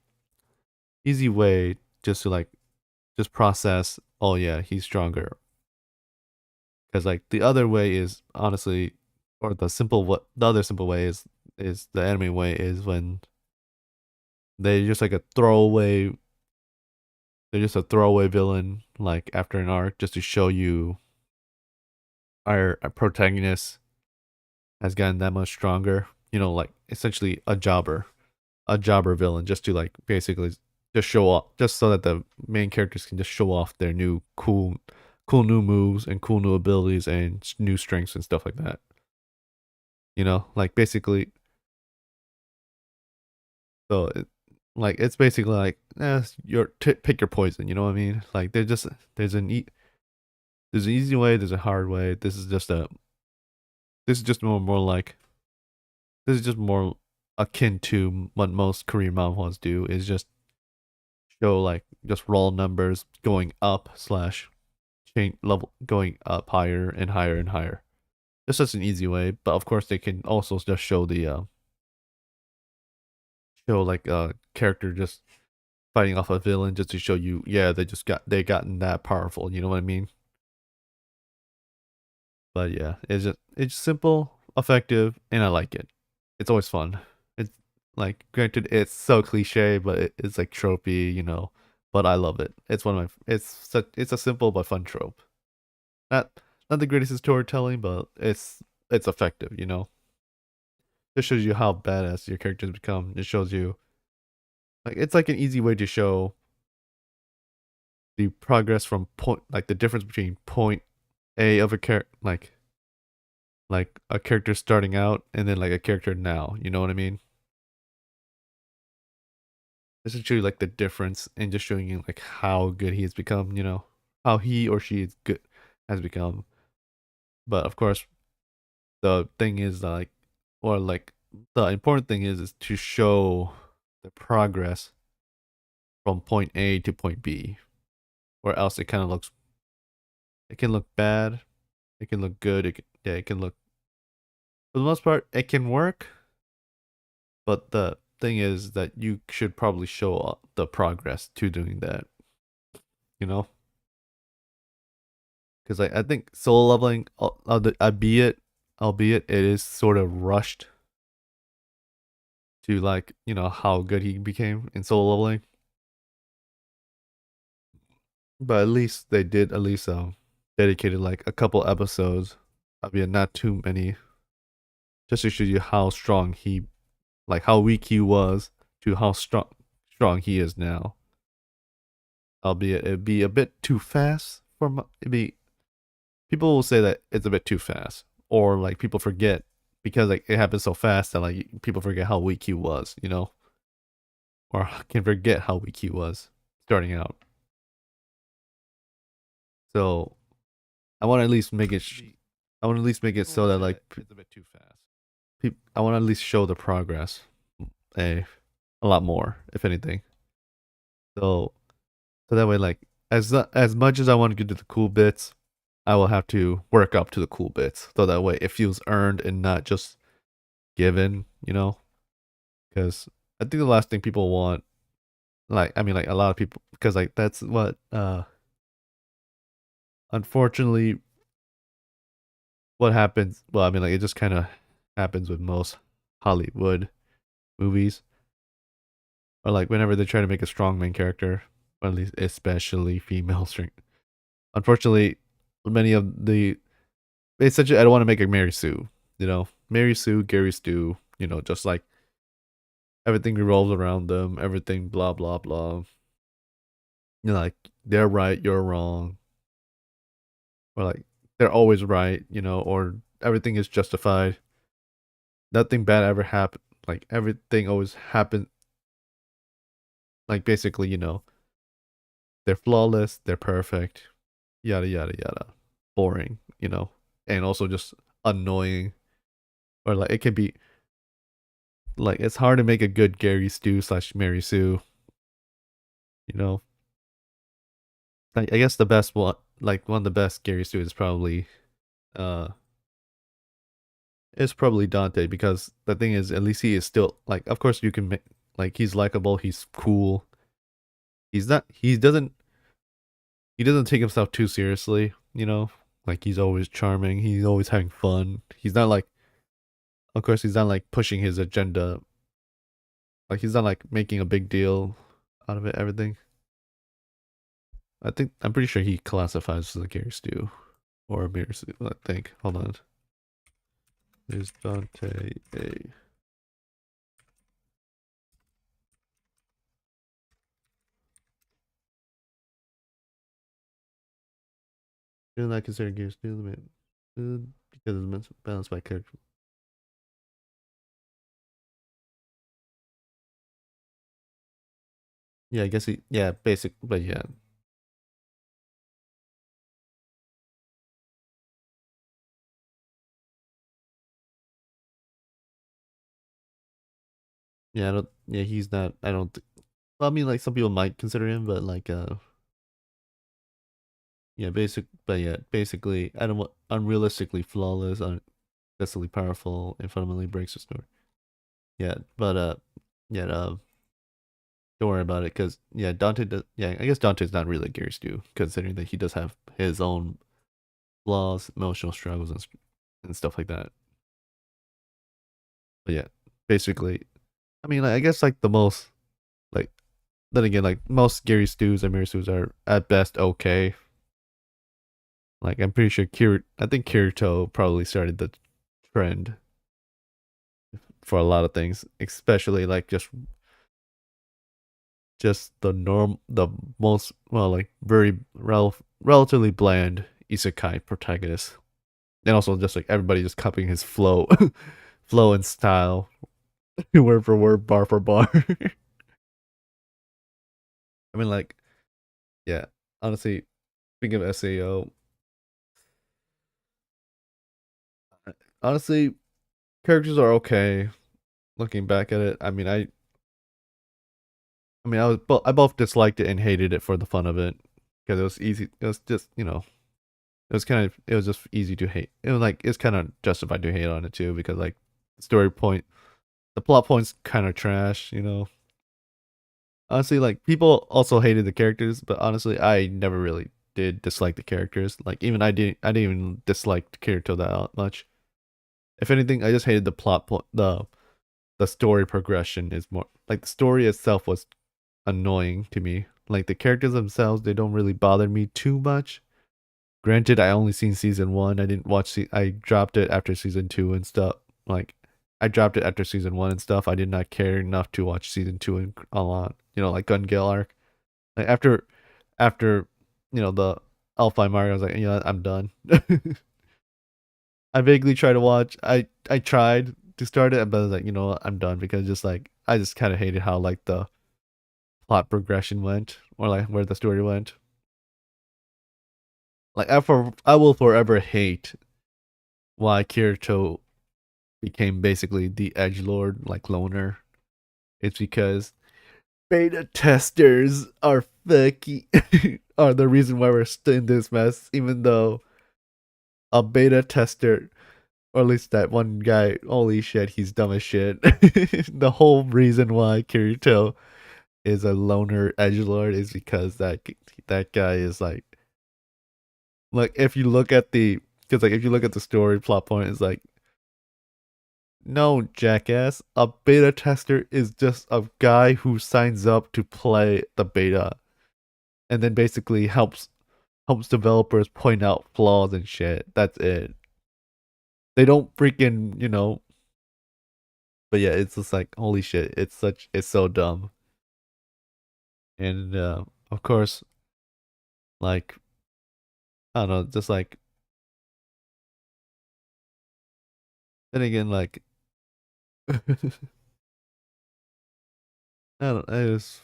way just to like, just process, oh yeah, he's stronger. Because like the other way is honestly, or the other simple way is the anime way is when they just like a throwaway they're just a throwaway villain, like after an arc, just to show you our protagonist has gotten that much stronger. You know, like essentially a jobber villain, just to like basically just show off, just so that the main characters can just show off their new cool new moves and cool new abilities and new strengths and stuff like that. You know, like basically, so like it's basically like pick your poison. You know what I mean? Like there's an there's an easy way, there's a hard way. This is just more like this is just more akin to what most Korean manhwas do is just show like just raw numbers going up slash change level going up higher and higher and higher. Just such an easy way, but of course they can also just show the show like a character just fighting off a villain just to show you, yeah, they gotten that powerful, you know what I mean? But yeah, it's simple, effective, and I like it. It's always fun. It's like granted it's so cliche, but it's like tropey, you know. But I love it. It's one of it's a simple but fun trope. Not not the greatest in storytelling, but it's effective, you know. It shows you how badass your characters become. It shows you like it's like an easy way to show the progress from point like the difference between point A of a character like a character starting out and then like a character now. You know what I mean? Essentially like the difference and just showing you like how good he has become, you know, how he or she is good has become. But of course, the thing is like, or like the important thing is to show the progress from point A to point B, or else it kind of looks, it can look bad, it can look good, yeah, it can look. For the most part, it can work, but the thing is that you should probably show the progress to doing that, you know. Because I think solo leveling, albeit albeit it is sort of rushed to like, how good he became in solo leveling. But at least they did at least dedicated like a couple episodes, albeit not too many, just to show you how strong he, like how weak he was to how strong he is now. Albeit it'd be a bit too fast for it'd be, people will say that it's a bit too fast, or like people forget because like it happens so fast that like people forget how weak he was, or can forget how weak he was starting out. So I want to at least make it. I want to at least make it so that like it's a bit too fast. I want to at least show the progress, a a lot more, if anything. So that way, like as much as I want to get to the cool bits, I will have to work up to the cool bits. So that way, it feels earned and not just given. Because I think the last thing people want, like I mean, like a lot of people, because like that's what unfortunately what happens. Well, I mean, like it just kind of happens with most Hollywood movies, or like whenever they try to make a strong main character, or at least especially female strength. Unfortunately, many of the essentially I don't want to make a Mary Sue, Mary Sue, Gary Stu, just like everything revolves around them, everything blah blah blah. Like they're right, you're wrong, or like they're always right, or everything is justified. Nothing bad ever happened. Like everything always happened. Like basically, they're flawless, they're perfect, yada yada yada. Boring, and also just annoying. Or like it could be like it's hard to make a good Gary Stu slash Mary Sue. You know, like I guess the best one, like one of the best Gary Stu uh is probably Dante, because the thing is, at least he is still like, of course you can make, like he's likable, he's cool. He's not. He doesn't. He doesn't take himself too seriously. Like he's always charming. He's always having fun. He's not like. Of course, he's not like pushing his agenda. Like he's not like making a big deal out of it. Everything. I'm pretty sure he classifies as a Gary Stew or a Mirror Stew. I think. Hold on. Is Dante a? Do not consider Gary Stew the man because it's balanced by character. Yeah, I guess he. Yeah, basic. But yeah, yeah. I don't. Yeah, he's not. I don't. Well, I mean, like some people might consider him, but like, yeah, but yeah, basically, I don't want unrealistically flawless, unnecessarily powerful, and fundamentally breaks the story. Yeah, but yeah, don't worry about it, because yeah, Dante does. Yeah, I guess Dante's not really a Gary Stew, considering that he does have his own flaws, emotional struggles, and stuff like that. But yeah, basically, I mean, like, I guess like the most like then again, like most Gary Stews and Mary Stews are at best okay. Like I'm pretty sure I think Kirito probably started the trend for a lot of things, especially like just the most, well, like very relatively bland isekai protagonist, and also just like everybody just copying his flow, flow and style, word for word, bar for bar. I mean, like, yeah, honestly, speaking of Sao, honestly, characters are okay. Looking back at it, I mean, I both disliked it and hated it for the fun of it, because it was easy. It was just, it was just easy to hate. It was like it's kind of justified to hate on it too, because like the story point, the plot point's kind of trash. Honestly, like people also hated the characters, but honestly, I never really did dislike the characters. Like even I didn't even dislike Kirito that much. If anything, I just hated the the story progression is more like the story itself was annoying to me. Like the characters themselves, they don't really bother me too much. Granted, I only seen season one. I didn't watch. I dropped it after season two and stuff. Like, I dropped it after season one and stuff. I did not care enough to watch season two and a lot. You know, like Gun Gale arc. Like after the Alpha Mario, I was like, you know, I'm done. I vaguely tried to watch. I tried to start it, but I was like, you know what, I'm done because just like I just kind of hated how like the plot progression went or like where the story went. Like I will forever hate why Kirito became basically the edge lord, like loner. It's because beta testers are fucky are the reason why we're still in this mess. Even though a beta tester, or at least that one guy, holy shit, he's dumb as shit. The whole reason why Kirito is a loner edge lord is because that guy is like if you look at the because like if you look at the story plot point, it's like no, jackass. A beta tester is just a guy who signs up to play the beta and then basically helps developers point out flaws and shit. That's it. They don't freaking, but yeah, it's just like holy shit. It's so dumb. And of course, like I don't know, just like then again like I don't it's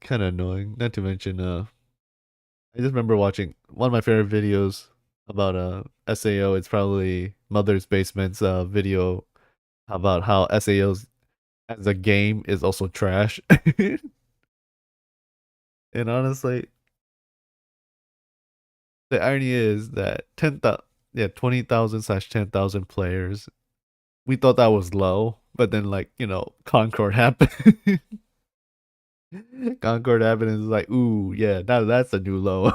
kind of annoying. Not to mention I just remember watching one of my favorite videos about SAO. It's probably Mother's Basement's video about how SAO's as a game is also trash. And honestly, the irony is that 10,000, yeah, 20,000 slash 10,000 players. We thought that was low, but then like Concord happened. Concord happened and it's like, ooh, yeah, now that's a new low.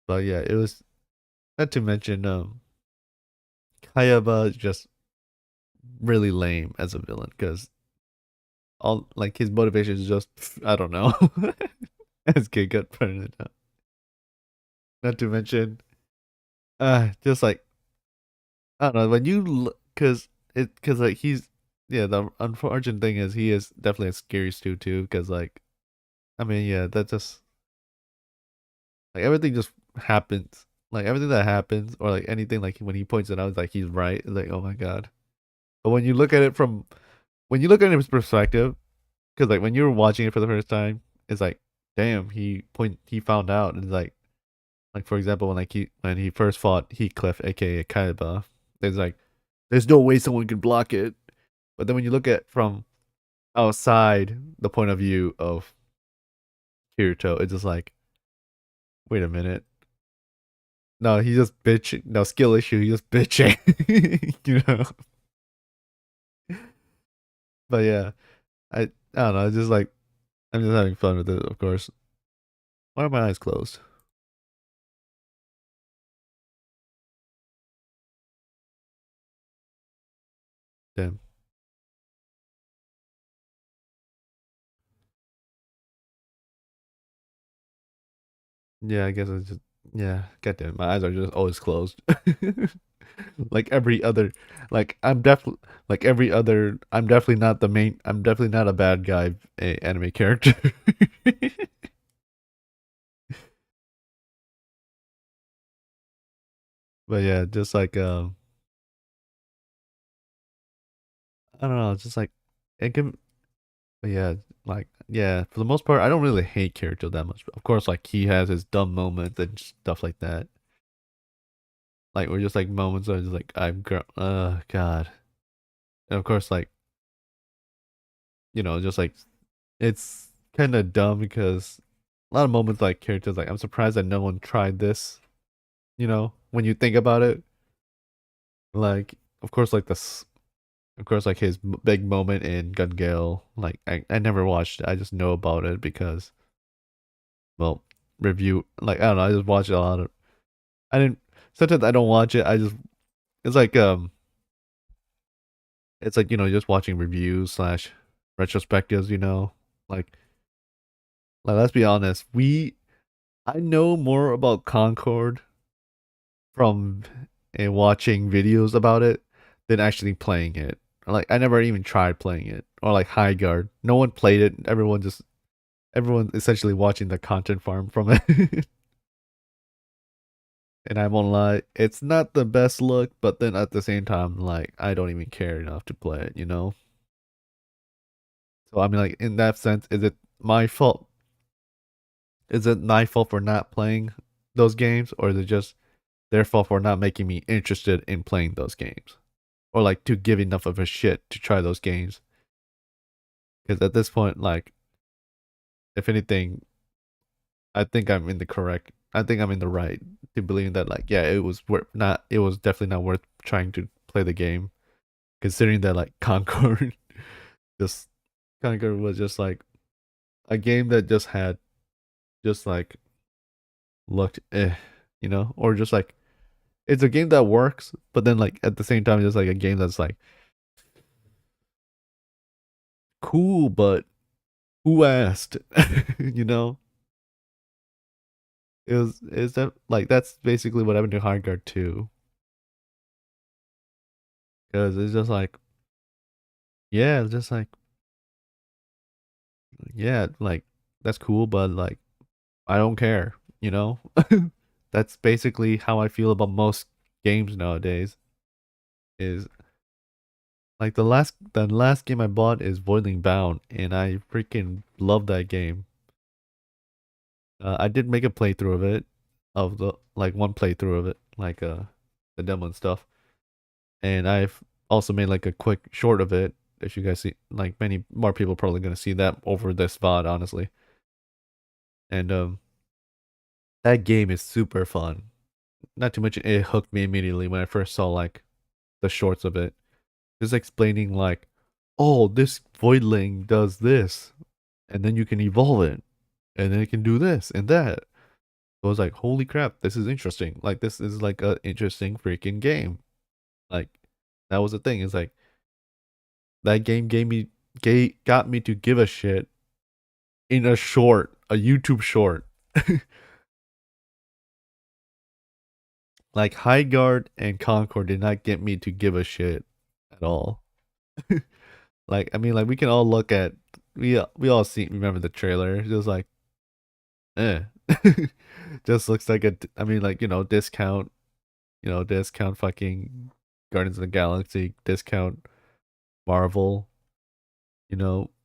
But yeah, it was not to mention Kayaba is just really lame as a villain because all like his motivation is just I don't know. As Kid got printed out. Not to mention, just like I don't know when you because like he's yeah the unfortunate thing is he is definitely a scary stew too because like I mean yeah that just like everything just happens like everything that happens or like anything like when he points it out it's like he's right it's like oh my god but when you look at his perspective because like when you're watching it for the first time it's like damn he found out and it's like for example when when he first fought Heathcliff aka Kaiba there's like there's no way someone can block it but then when you look at from outside the point of view of Kirito it's just like wait a minute no he's just bitching no skill issue he's just bitching you know but yeah I don't know it's just like I'm just having fun with it of course why are my eyes closed damn yeah I guess it's just yeah god damn my eyes are just always closed like every other like I'm definitely like every other I'm definitely not a bad guy anime character but yeah just like I don't know it's just like it can but yeah like yeah for the most part I don't really hate character that much but of course like he has his dumb moments and stuff like that like we're just like moments where it's like god and of course like just like it's kind of dumb because a lot of moments like characters like I'm surprised that no one tried this when you think about it like of course like this of course like his big moment in Gun Gale like I never watched it I just know about it because well review like I don't know I just watched a lot of I didn't sometimes I don't watch it. I just it's like it's like just watching reviews slash retrospectives. Like let's be honest, we I know more about Concord from watching videos about it than actually playing it. Like I never even tried playing it or like High Guard. No one played it. Everyone essentially watching the content farm from it. And I won't lie, it's not the best look, but then at the same time, like I don't even care enough to play it. So I mean, like in that sense, is it my fault? Is it my fault for not playing those games, or is it just their fault for not making me interested in playing those games, or like to give enough of a shit to try those games? Because at this point, like if anything, I think I'm in the correct. I think I'm in the right to believe that, like, yeah, it was worth not. It was definitely not worth trying to play the game, considering that like Concord, just Concord was just like a game that just had just like looked or just like it's a game that works, but then like at the same time, it's like a game that's like cool, but who asked? you know, is that like that's basically what happened to Hard Guard 2, because it's just like yeah, it's just like yeah, like that's cool, but like I don't care, you know? That's basically how I feel about most games nowadays. Is like the last game I bought is Boiling Bound, and I freaking love that game. I did make a playthrough of it, of the like one playthrough of it, like the demo and stuff. And I've also made like a quick short of it. If you guys see, like many more people probably gonna see that over this VOD, honestly. And that game is super fun. Not to mention it hooked me immediately when I first saw like the shorts of it. Just explaining like, oh, this voidling does this, and then you can evolve it, and then it can do this and that. So I was like, holy crap, this is interesting. Like this is like a interesting freaking game. Like that was the thing. It's like that game got me to give a shit in a YouTube short. Like High Guard and Concord did not get me to give a shit at all. Like I mean, like we can all look at we all see remember the trailer. It was like, eh, just looks like I mean, like discount, discount fucking Guardians of the Galaxy, discount Marvel,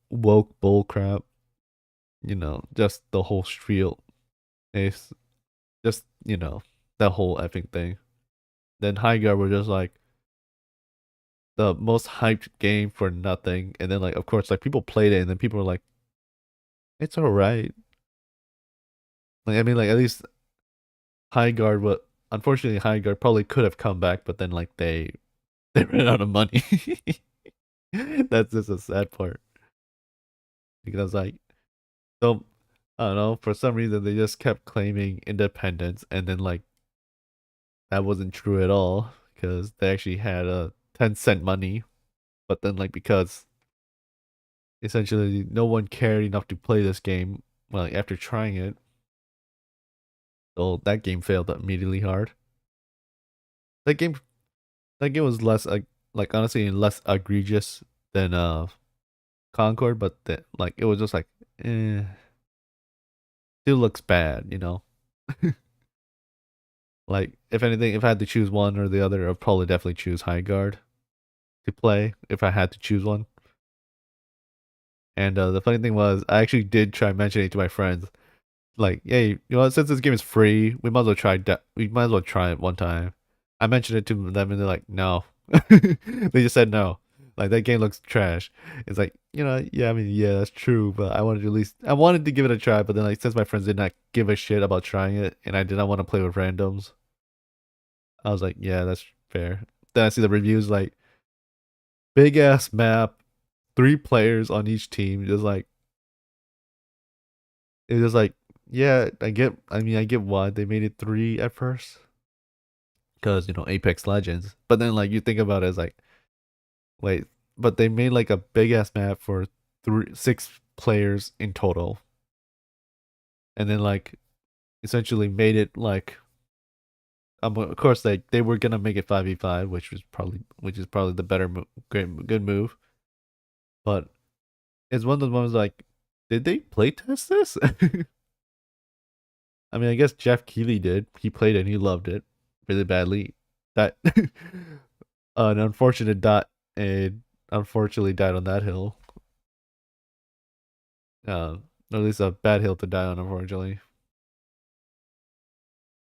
woke bull crap, just the whole spiel. It's just that whole effing thing. Then High Guard were just like the most hyped game for nothing, and then like of course like people played it, and then people were like, it's alright. Like I mean, like at least High Guard, what unfortunately High Guard probably could have come back, but then like they ran out of money. That's just a sad part because like so I don't know, for some reason they just kept claiming independence, and then like that wasn't true at all because they actually had a 10-cent money, but then like because essentially no one cared enough to play this game, well, like, after trying it, so that game failed immediately hard. That game that game was less like honestly less egregious than Concord, but like it was just like still looks bad. Like if anything, if I had to choose one or the other, I'd probably definitely choose High Guard to play if I had to choose one. And the funny thing was, I actually did try mentioning it to my friends, like, hey, since this game is free, we might as well we might as well try it one time. I mentioned it to them, and they're like, no. They just said no. Like that game looks trash. It's like, yeah, I mean, yeah, that's true, but I wanted to give it a try, but then like since my friends did not give a shit about trying it, and I did not want to play with randoms, I was like, yeah, that's fair. Then I see the reviews like big ass map, 3 players on each team, just like it's just like, yeah, I get. I mean, I get why they made it 3 at first, because Apex Legends. But then like you think about it as like, wait, but they made like a big ass map for 6 players in total, and then like essentially made it like of course they were gonna make it 5v5, which is probably the better good move. But it's one of those moments like, did they play test this? I mean, I guess Jeff Keighley did. He played it and he loved it really badly. That an unfortunate dot and unfortunately died on that hill. Uh, or at least a bad hill to die on, unfortunately.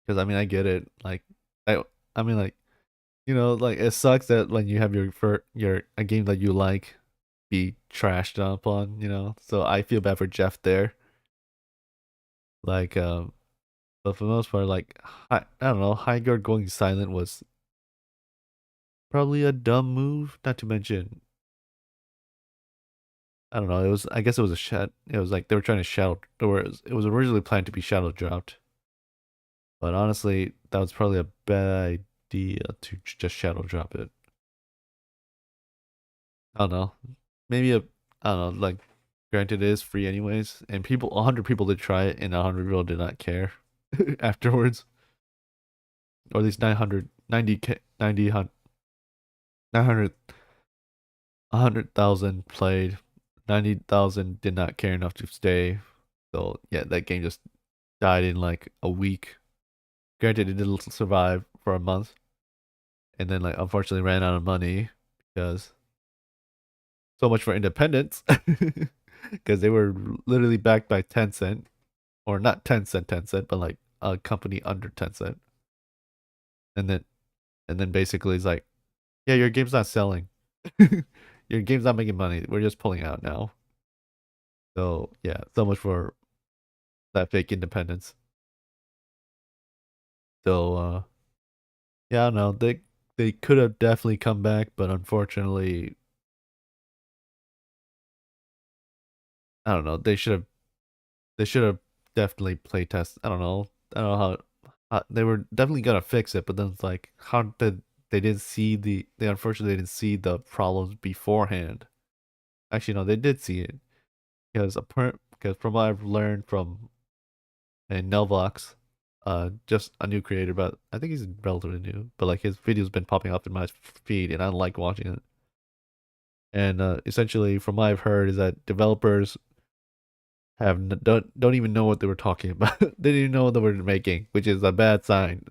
Because I mean, I get it. Like, I mean, like like it sucks that when you have your a game that you like be trashed upon. So I feel bad for Jeff there. Like, but for the most part, like I don't know, Highguard going silent was probably a dumb move. Not to mention, I don't know. I guess it was a shat. It was like they were trying to shadow. It was originally planned to be shadow dropped, but honestly, that was probably a bad idea to just shadow drop it. I don't know. Maybe I don't know. Like, granted, it is free anyways, and 100 people did try it, and 100 people did not care afterwards, or at least 900, 90k, 900, 100,000 played, 90,000 did not care enough to stay. So yeah, that game just died in like a week. Granted, it did survive for a month, and then like unfortunately ran out of money because so much for independence, because they were literally backed by Tencent, or not Tencent, but like a company under Tencent, and then basically it's like, yeah, your game's not selling, your game's not making money. We're just pulling out now. So yeah, so much for that fake independence. So yeah, I don't know. They could have definitely come back, but unfortunately, I don't know. They should have definitely play test. I don't know how they were definitely gonna fix it, but then it's like how did they unfortunately didn't see the problems beforehand. Actually, no, they did see it because from what I've learned from Nelvox, just a new creator, but I think he's relatively new, but like his video's been popping up in my feed, and I like watching it. And essentially, from what I've heard, is that developers don't even know what they were talking about. They didn't even know what they were making, which is a bad sign.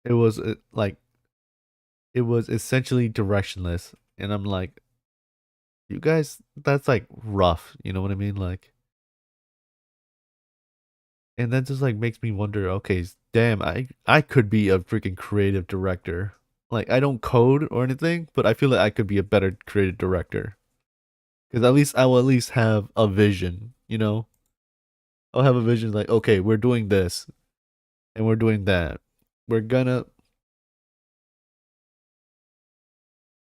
It was like it was essentially directionless, and I'm like, you guys, that's like rough. You know what I mean? Like, and that just like makes me wonder. Okay, damn, I could be a freaking creative director. Like, I don't code or anything, but I feel like I could be a better creative director because at least I will at least have a vision. I'll have a vision like, okay, we're doing this and we're doing that. We're gonna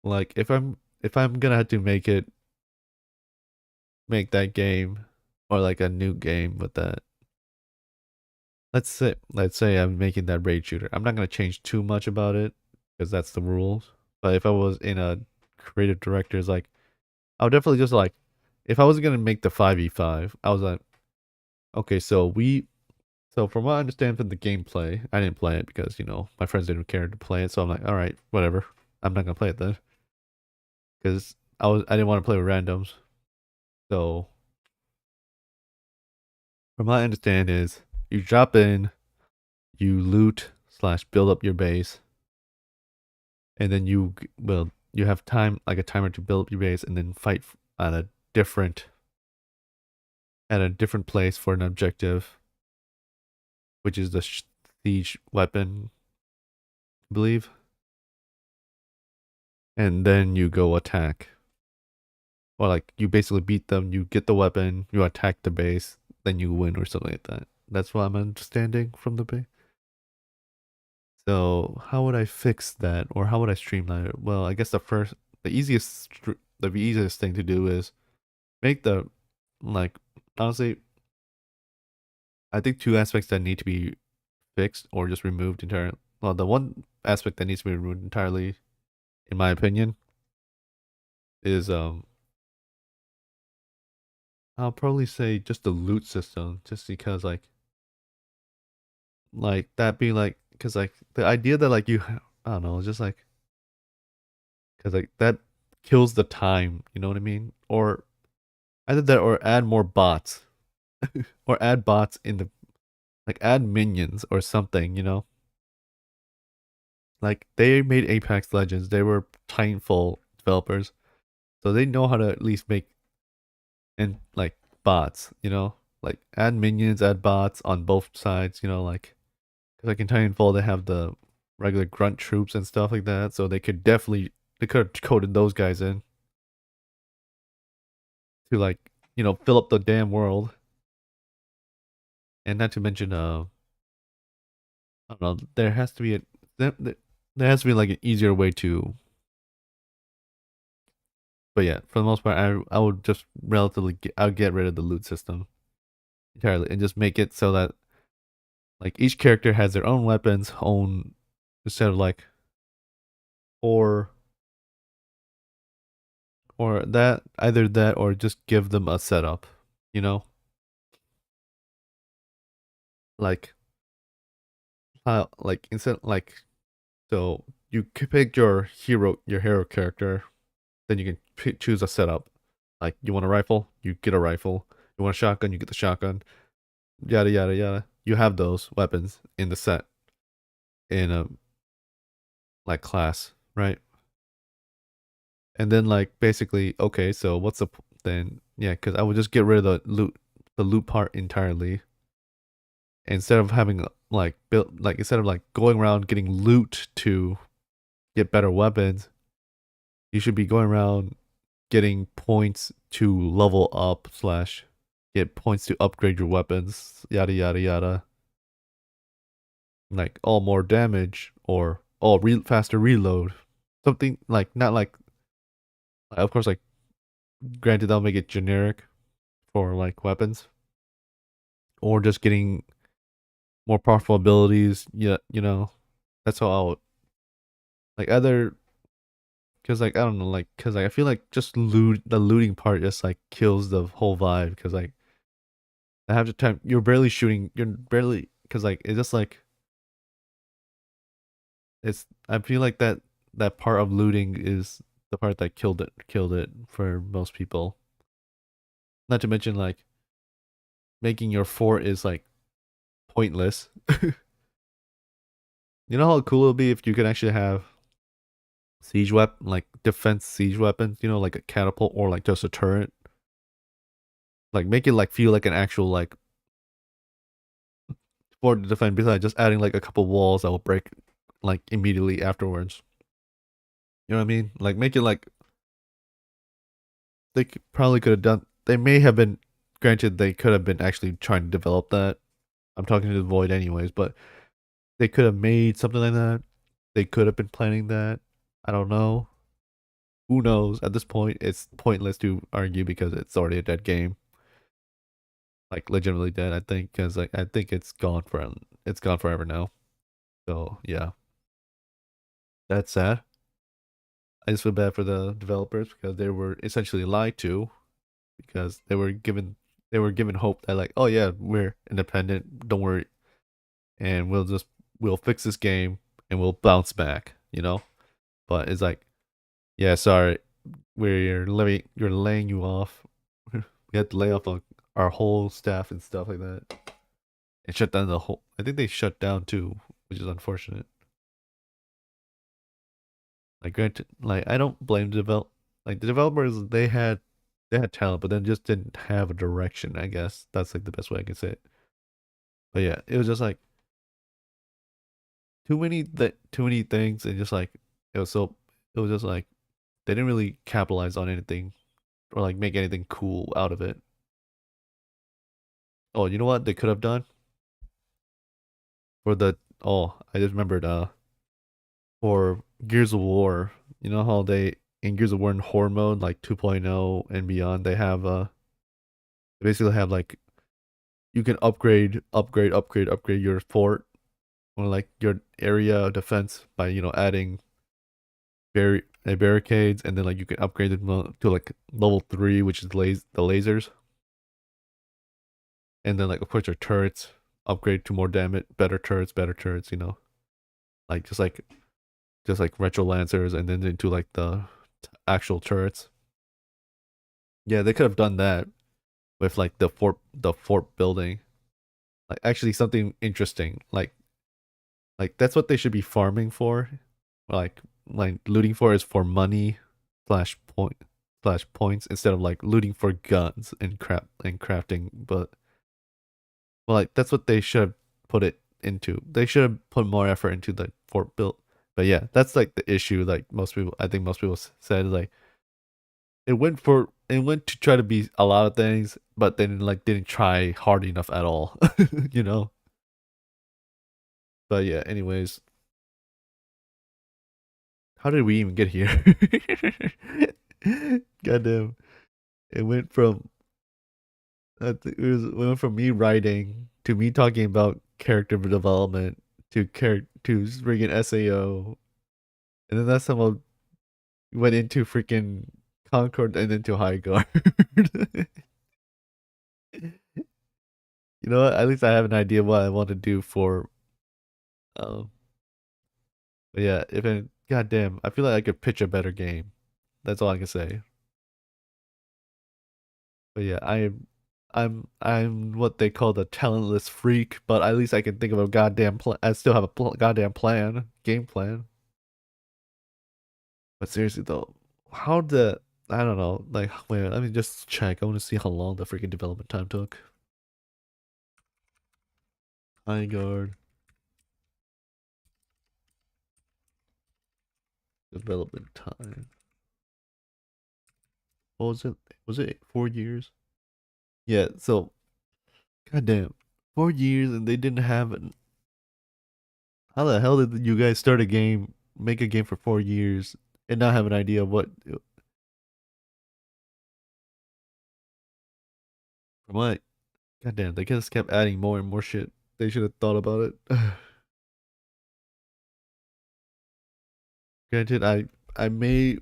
like if I'm gonna have to make that game or like a new game with that. Let's say I'm making that raid shooter. I'm not gonna change too much about it because that's the rules. But if I was in a creative director's like, I would definitely just like, if I was gonna make the 5v5, I was like, okay, so from what I understand from the gameplay, I didn't play it because my friends didn't care to play it. So I'm like, all right, whatever. I'm not gonna play it then because I didn't want to play with randoms. So from what I understand is you drop in, you loot slash build up your base, and then you have time like a timer to build up your base and then fight at a different place for an objective, which is the siege weapon, I believe, and then you go attack. Or like you basically beat them, you get the weapon, you attack the base, then you win or something like that. That's what I'm understanding from the base. So how would I fix that, or how would I streamline it? Well, I guess the easiest thing to do is make the like honestly, I think two aspects that need to be fixed or just removed entirely. Well, the one aspect that needs to be removed entirely, in my opinion, is I'll probably say just the loot system, just because like that being like because like the idea that like I don't know, just like because like that kills the time, you know what I mean? Or either that or add more bots or add bots in the like add minions or something, you know? Like they made Apex Legends, they were Titanfall developers, so they know how to at least make and like bots, you know? Like add minions, add bots on both sides, you know, because like in Titanfall they have the regular grunt troops and stuff like that, so they could have coded those guys in to like, you know, fill up the damn world. And not to mention I don't know, there has to be like an easier way to but yeah, for the most part I would just I would get rid of the loot system entirely and just make it so that like each character has their own weapons, own instead of like or or that either that or just give them a setup, you know? Like like instead like so you pick your hero character, then you can choose a setup. Like you want a rifle, you get a rifle. You want a shotgun, you get the shotgun. Yada yada yada. You have those weapons in the set in a like class, right? And then like basically, okay, so then? Yeah, because I would just get rid of the loot part entirely. Instead of having like built like instead of like going around getting loot to get better weapons, you should be going around getting points to level up slash get points to upgrade your weapons, yada yada yada. Like all more damage or all faster reload. Something like not like of course like granted they'll make it generic for like weapons or just getting more powerful abilities. Yeah, you know that's how I would like other because like I don't know like because like, I feel like just the looting part just like kills the whole vibe because like I have the time you're barely shooting you're barely because like it's just like it's I feel like that part of looting is the part that killed it for most people. Not to mention like making your fort is like pointless. You know how cool it would be if you could actually have siege weapon like defense siege weapons, you know, like a catapult or like just a turret. Like make it like feel like an actual like fort to defend besides just adding like a couple walls that will break like immediately afterwards. You know what I mean? Like make it like probably could have done. They may have been granted they could have been actually trying to develop that. I'm talking to the void anyways, but they could have made something like that. They could have been planning that. I don't know. Who knows? At this point, it's pointless to argue because it's already a dead game. Like legitimately dead, I think, because like I think it's gone forever now. So yeah, that's sad. I just feel bad for the developers because they were essentially lied to because they were given hope that like, oh yeah, we're independent, don't worry, and we'll fix this game and we'll bounce back, you know? But it's like, yeah, sorry, you're laying you off. We had to lay off our whole staff and stuff like that. And shut down the whole I think they shut down too, which is unfortunate. Like granted like I don't blame the developers they had talent, but then just didn't have a direction, I guess. That's like the best way I can say it. But yeah, it was just like too many things and just like it was so it was just like they didn't really capitalize on anything or like make anything cool out of it. Oh, you know what they could have done for the I just remembered for Gears of War. You know how they in Gears of War in horror mode like 2.0 and beyond they basically have like you can upgrade your fort or like your area of defense by adding barricades, and then like you can upgrade them to like level 3, which is the lasers, and then like of course your turrets upgrade to more damage, better turrets, like just like retro lancers, and then into like the actual turrets. Yeah, they could have done that with like the fort building. Like actually something interesting. Like that's what they should be farming for. Like looting for is for money slash point slash points instead of like looting for guns and crafting. But well, like that's what they should have put it into. They should have put more effort into the fort build. But yeah, that's like the issue. Like I think most people said like it went to try to be a lot of things, but then like didn't try hard enough at all. you know. But yeah, anyways, how did we even get here? Goddamn. It went from it went from me writing to me talking about character development to freaking SAO, and then that's somehow went into freaking Concord and into High Guard. You know what? At least I have an idea what I want to do for um but yeah, if it goddamn, I feel like I could pitch a better game. That's all I can say. But yeah, I'm what they call the talentless freak, but at least I can think of a goddamn plan. I still have a goddamn plan, game plan. But seriously though, how the I don't know. Like, wait, let me just check. I want to see how long the freaking development time took. High guard development time. What was it? Was it 4 years? Yeah. So, goddamn, 4 years, and they didn't have an. How the hell did you guys start a game, make a game for 4 years, and not have an idea of what? From what? Goddamn, they just kept adding more and more shit. They should have thought about it. Granted, I may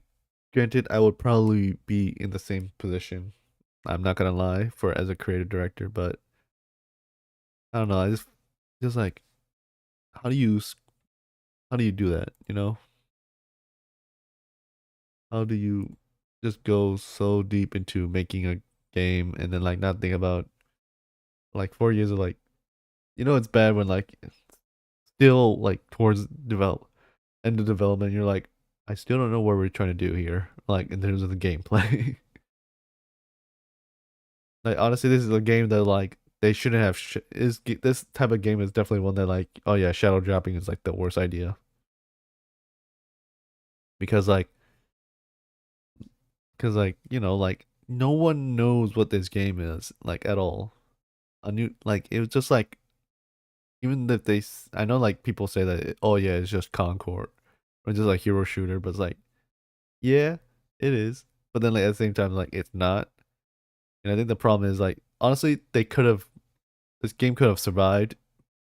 granted I would probably be in the same position. I'm not gonna lie for as a creative director, but I don't know. I just like how do you how do you do that? How do you just go so deep into making a game and then like not think about like 4 years of like it's bad when like still like towards develop end of development you're like I still don't know what we're trying to do here like in terms of the gameplay. Like honestly, this is a game that like they shouldn't have. This type of game is definitely one that like oh yeah, shadow dropping is like the worst idea because like like no one knows what this game is like at all. A new like it was just like even if I know like people say that oh yeah it's just Concord or just like hero shooter, but it's like yeah it is, but then like at the same time like it's not. And I think the problem is like honestly they could have this game could have survived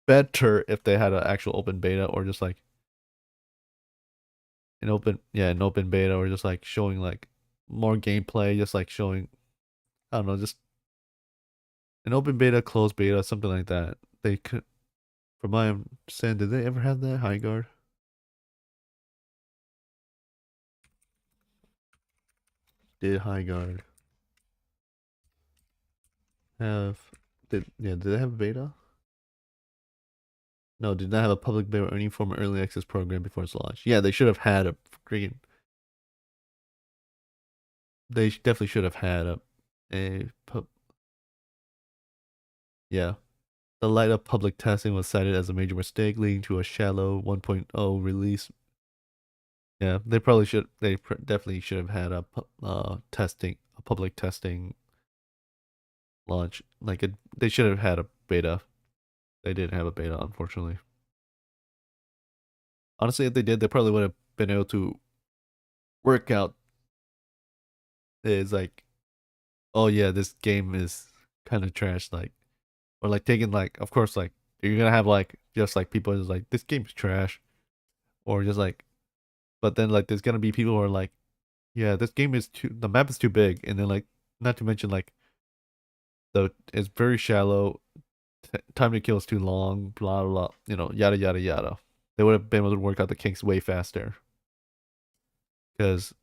better if they had an actual open beta or just like an open beta or just like showing like more gameplay, just like showing I don't know, just an open beta, closed beta, something like that. They could, from my understanding, did they ever have that high guard? Did high guard have did they have a beta? No, did not have a public beta or any form of early access program before its launch. Yeah, they should have had a freaking. They definitely should have had a yeah. The light of public testing was cited as a major mistake, leading to a shallow 1.0 release. Yeah, they probably should. Definitely should have had a public testing launch. They should have had a beta. They didn't have a beta, unfortunately. Honestly, if they did, they probably would have been able to work out. Is like, oh yeah, this game is kind of trash. Like, or like taking like, of course, like you're gonna have like just like people are just like this game's trash, or just like, but then like there's gonna be people who are like, yeah, this game is too, the map is too big, and then like, not to mention like the it's very shallow, time to kill is too long, blah blah, blah, yada yada yada. They would have been able to work out the kinks way faster. Because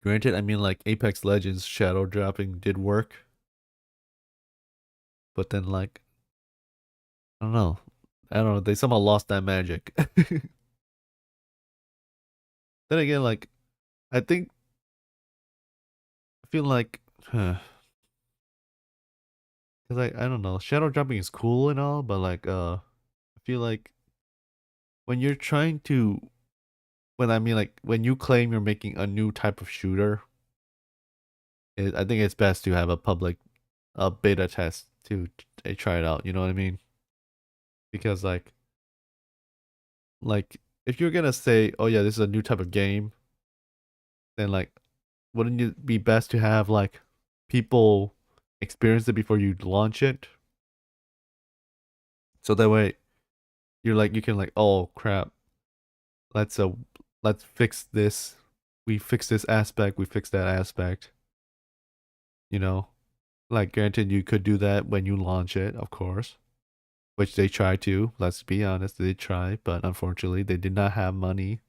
granted, I mean like Apex Legends shadow dropping did work, but then like I don't know, I don't know, they somehow lost that magic. Then again, like I think I feel like because I don't know, shadow dropping is cool and all, but like I feel like when you're trying to when I mean like when you claim you're making a new type of shooter, I think it's best to have a public beta test to try it out. You know what I mean? Because like if you're gonna say, oh yeah, this is a new type of game, then like wouldn't it be best to have like people experience it before you launch it? So that way you're like you can like, oh crap, let's uh let's fix this. We fix this aspect, we fix that aspect, you know? Like granted you could do that when you launch it, of course. Which they try to, let's be honest, they try, but unfortunately they did not have money.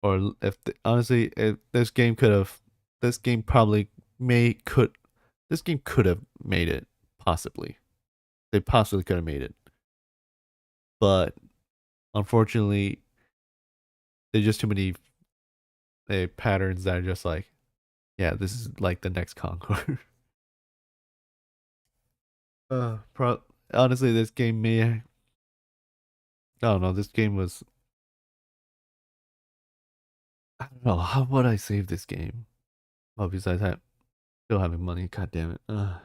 Or if honestly, if this game probably may could, this game could have made it possibly. They possibly could have made it, but unfortunately, there's just too many patterns that are just like, yeah, this is like the next Concord. Pro honestly, this game may, I don't know, this game was, I don't know, how would I save this game? Oh, besides that, still having money, god damn it. I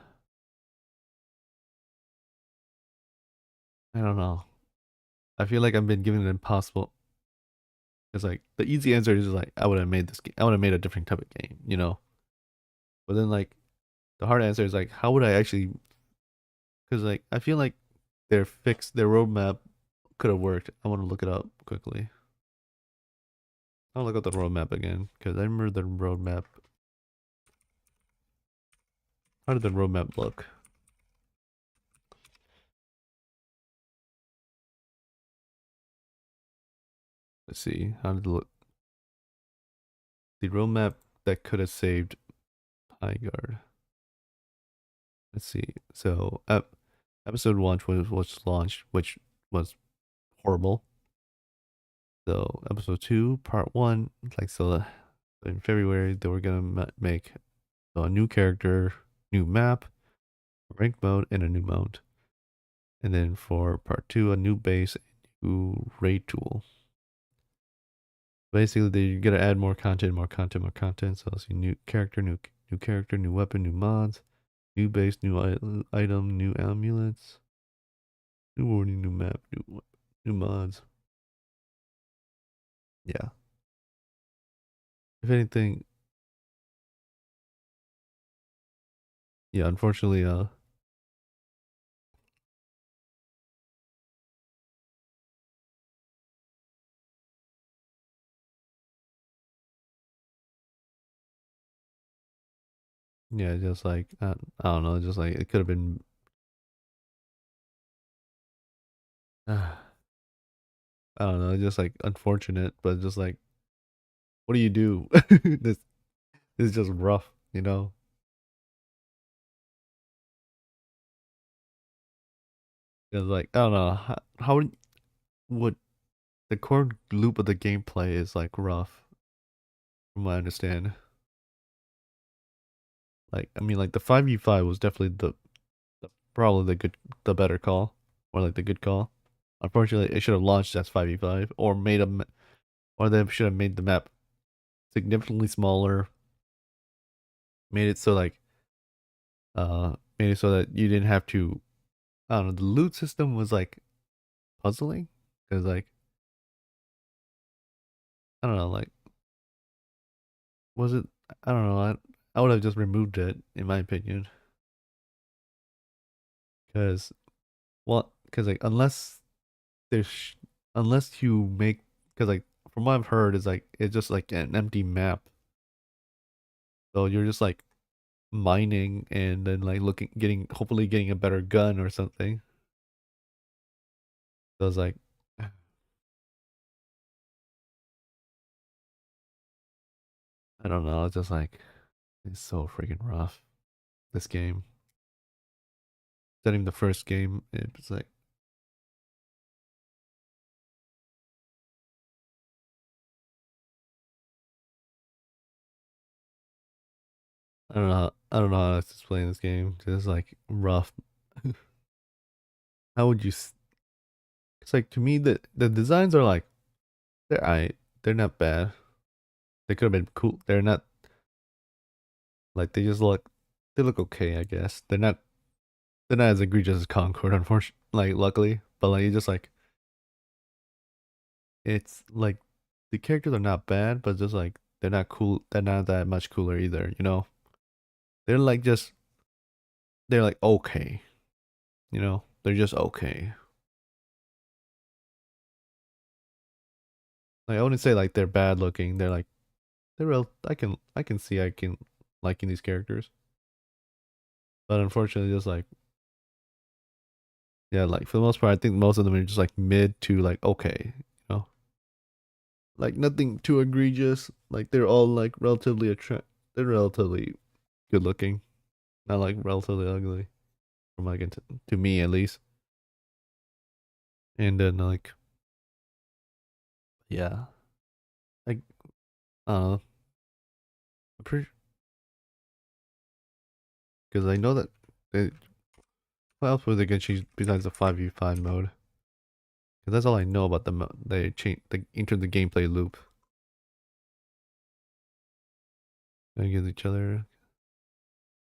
don't know. I feel like I've been given an impossible. It's like the easy answer is like I would have made this game. I would have made a different type of game, you know. But then like the hard answer is like how would I actually? Because like I feel like their roadmap could have worked. I want to look it up quickly. I'll look up the roadmap again because I remember the roadmap. How did the roadmap look? Let's see. How did it look? The roadmap that could have saved Highguard. Let's see. So episode one was launched, which was horrible. So episode two, part one, like so, in February they were gonna make a new character, new map, rank mode, and a new mount. And then for part two, a new base, new raid tool. Basically, they're gonna add more content, more content, more content. So let's see, new character, new character, new weapon, new mods, new base, new item, new amulets, new warning, new map, new mods. Yeah. If anything, yeah. Unfortunately, yeah, just like I don't know, just like it could have been. I don't know, just like unfortunate, but just like, what do you do? This is just rough, you know. It's like I don't know how would the core loop of the gameplay is like rough, from what I understand. Like I mean, like the 5v5 was definitely probably the better call, or like the good call. Unfortunately, it should have launched as 5v5, or or they should have made the map significantly smaller, made it so like made it so that you didn't have to. I don't know. The loot system was like puzzling because like I don't know, like was it? I don't know. I would have just removed it in my opinion. Because well, because like there's unless you make because like from what I've heard is like it's just like an empty map. So you're just like mining and then like looking getting hopefully getting a better gun or something. So it's like I don't know, it's just like it's so freaking rough. This game. Setting the first game, it's like I don't know how to explain this game. It's like rough. How would you it's like to me the designs are like they're not bad. They could have been cool. They're not like they look okay, I guess. They're not as egregious as Concord, unfortunately. Like luckily, but like it's just like it's like the characters are not bad, but just like they're not cool. They're not that much cooler either. You know, they're like just they're like okay. You know, they're just okay. Like I wouldn't say like they're bad looking. They're like they're real. I can see I can liking these characters, but unfortunately, just like yeah, like for the most part, I think most of them are just like mid to like okay. You know, like nothing too egregious. Like they're all like relatively attract. They're relatively good looking, not like relatively ugly from like to me at least. And then like yeah, like I'm pretty because I know that they, what else were they gonna change besides the 5v5 mode? Because that's all I know about the they change they entered the gameplay loop against each other.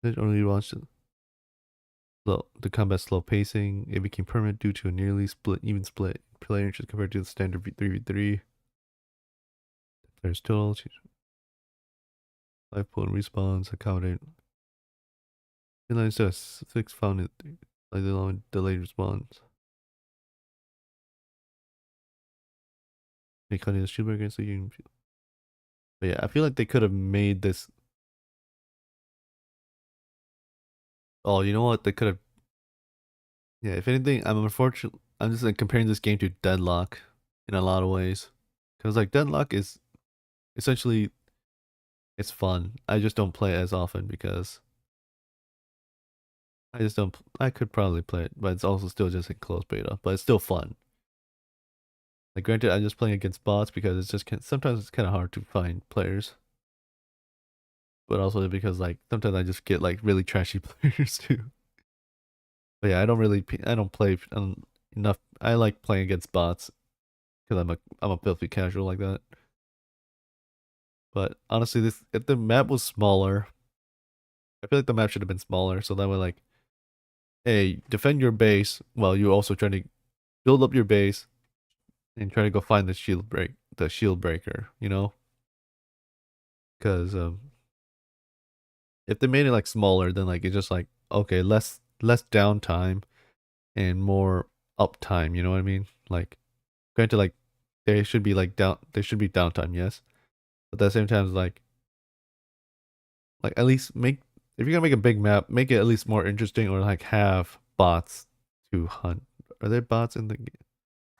They only launched the combat slow pacing. It became permanent due to a nearly even split player interest compared to the standard 3v3. Players total, life pool and respawns, accommodate. Inline says 6 found it like the long delayed response. They cut in the shield against the game. But yeah, I feel like they could have made this. Oh, you know what? They could have. Yeah, if anything, I'm unfortunate. I'm just like comparing this game to Deadlock in a lot of ways. Because like Deadlock is essentially it's fun. I just don't play it as often because I just don't. I could probably play it, but it's also still just in closed beta. But it's still fun. Like granted, I'm just playing against bots because it's just sometimes it's kind of hard to find players. But also because like sometimes I just get like really trashy players too. But yeah, I don't play enough. I like playing against bots because I'm a filthy casual like that. But honestly, this if the map was smaller, I feel like the map should have been smaller so that way like, hey, defend your base while you're also trying to build up your base and try to go find the shield breaker. You know, because if they made it like smaller, then like it's just like okay, less downtime and more uptime. You know what I mean? Like granted, like there should be downtime, yes, but at the same time, it's like at least make if you're gonna make a big map, make it at least more interesting or like have bots to hunt. Are there bots in the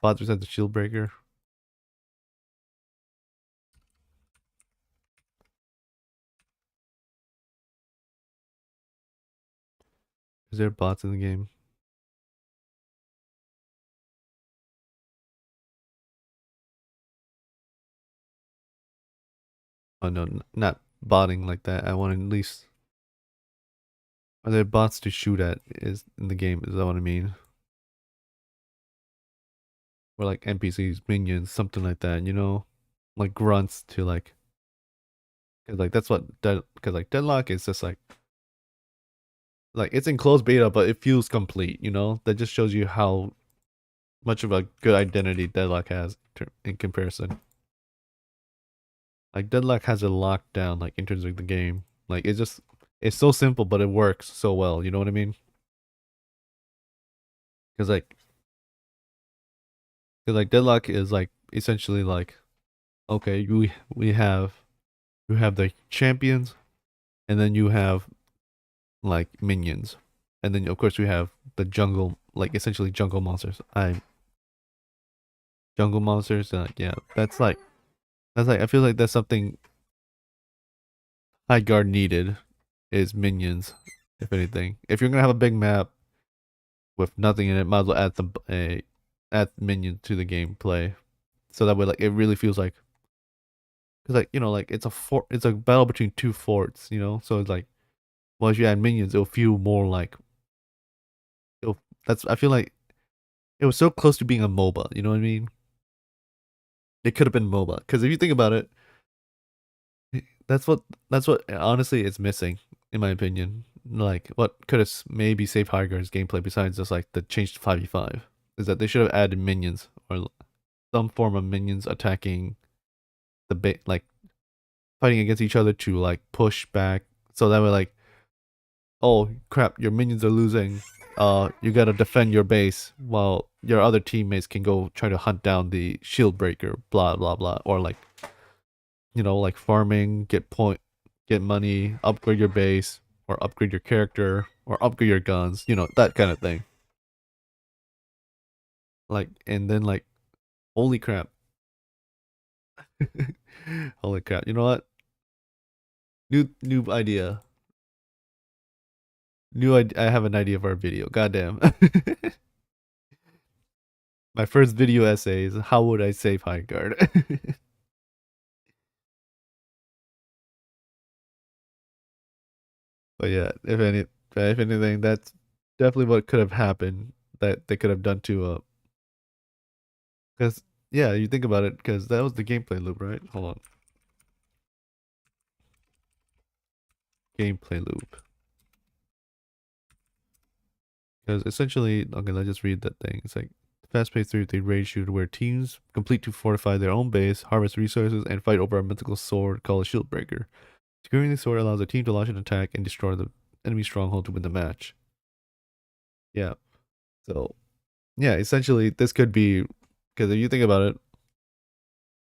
bots besides the shield breaker? Is there bots in the game? Oh no, not botting like that. I want to at least are there bots to shoot at is in the game? Is that what I mean? Or like NPCs, minions, something like that. You know, like grunts to like, cause like that's what because like Deadlock is just like it's in closed beta, but it feels complete. You know, that just shows you how much of a good identity Deadlock has in comparison. Like Deadlock has it locked down, like in terms of the game. Like it's so simple, but it works so well. You know what I mean? Because like deadlock is like essentially like okay, you have the champions, and then you have like minions, and then of course we have the jungle, like essentially jungle monsters. I jungle monsters. Yeah, that's like I feel like that's something High Guard needed is minions. If anything, if you're gonna have a big map with nothing in it, might as well add some add minions to the gameplay, so that way like it really feels like because like like it's a fort, it's a battle between two forts, so it's like well if you add minions, it'll feel more like that's I feel like it was so close to being a MOBA. You know what I mean? It could have been MOBA because if you think about it, that's what honestly it's missing in my opinion. Like what could have maybe saved High Guard's gameplay besides just like the changed 5v5 is that they should have added minions or some form of minions attacking the like fighting against each other to like push back so that way like oh crap your minions are losing, you gotta defend your base while your other teammates can go try to hunt down the shield breaker, blah blah blah, or like like farming, get money, upgrade your base, or upgrade your character, or upgrade your guns, that kind of thing. Like, and then like, holy crap, holy crap! You know what? New idea. I have an idea for a video. Goddamn. My first video essay is how would I save High Guard? But yeah, if anything, that's definitely what could have happened that they could have done to because yeah, you think about it, because that was the gameplay loop, right? Hold on, gameplay loop. Because essentially, okay, let's just read that thing. It's like fast-paced 3v3 raid shooter where teams complete to fortify their own base, harvest resources, and fight over a mythical sword called a shield breaker. Securing the sword allows a team to launch an attack and destroy the enemy stronghold to win the match. Yeah. So yeah, essentially this could be because if you think about it,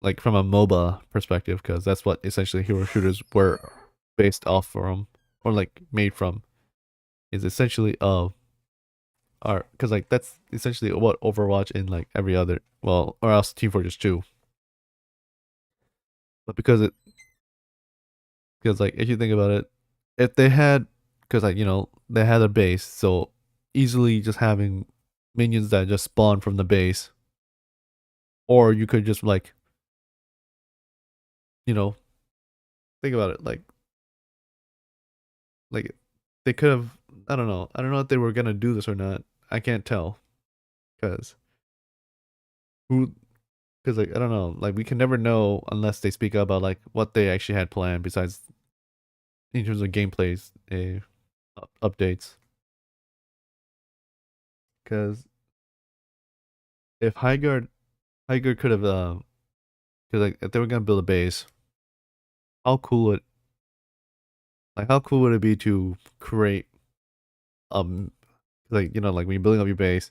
like from a MOBA perspective, because that's what essentially hero shooters were based off from or like made from, is essentially are because like that's essentially what Overwatch and like every other well or else Team Fortress 2. But because like if you think about it, if they had because like they had a base, so easily just having minions that just spawn from the base, or you could just like you know think about it like they could have I don't know if they were gonna do this or not. I can't tell because who because like I don't know like we can never know unless they speak up about like what they actually had planned besides in terms of gameplays updates. Because if Highguard could have because like if they were gonna build a base, how cool would how cool would it be to create like like when you're building up your base,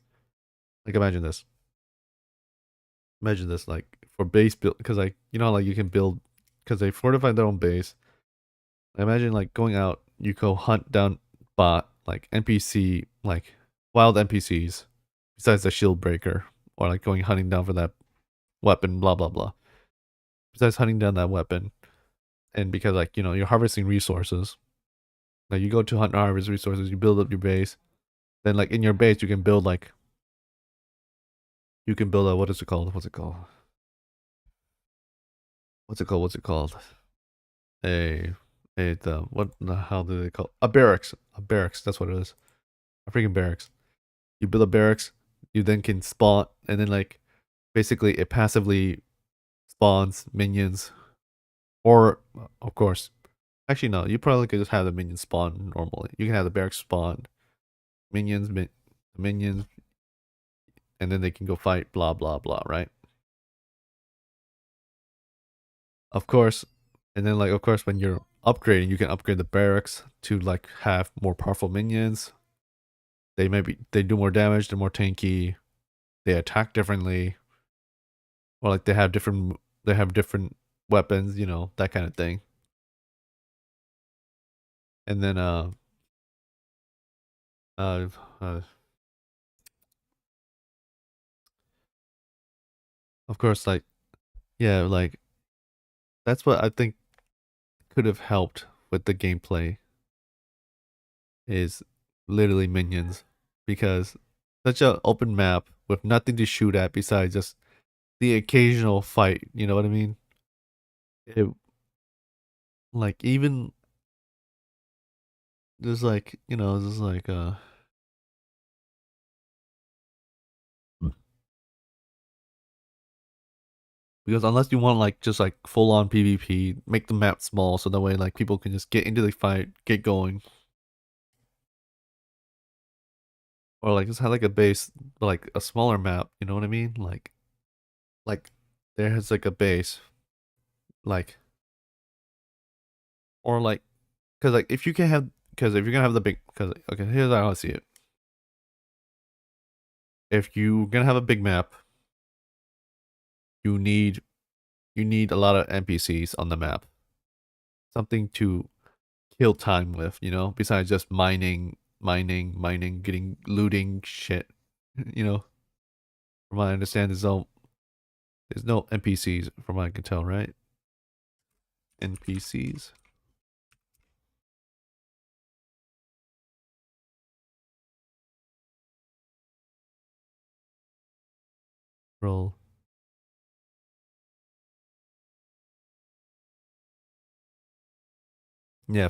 like imagine this like for base build because like like you can build because they fortified their own base. I imagine like going out, you go hunt down bot like NPC like wild NPCs besides the shield breaker or like going hunting down for that weapon, blah blah blah. Besides hunting down that weapon, and because like you're harvesting resources, like you go to hunt and harvest resources, you build up your base. Then like in your base, you can build like you can build a what is it called? What's it called? What's it called? What's it called? A the what the hell do they call a barracks? A barracks. That's what it is. A freaking barracks. You build a barracks. You then can spawn, and then like basically it passively spawns minions, or of course, actually no. You probably could just have the minions spawn normally. You can have the barracks spawn minions, and then they can go fight. Blah blah blah. Right? Of course, and then like of course when you're upgrading, you can upgrade the barracks to like have more powerful minions. they do more damage, they're more tanky, they attack differently, or like they have different weapons, that kind of thing. And then uh, uh of course, like, yeah, like that's what I think could have helped with the gameplay is literally minions, because such an open map with nothing to shoot at besides just the occasional fight, you know what I mean? It, like, even there's like, there's like because unless you want like just like full on PvP, make the map small so that way like people can just get into the fight, get going, or like just have like a base, like a smaller map. You know what I mean? Like there has like a base, like, or like, because like if you can have, because if you're gonna have the big, because okay, here's how I see it. If you're gonna have a big map, you need you need a lot of NPCs on the map, something to kill time with, besides just mining, getting looting shit. You know, from what I understand, there's no NPCs from what I can tell, right? NPCs. Roll. Yeah,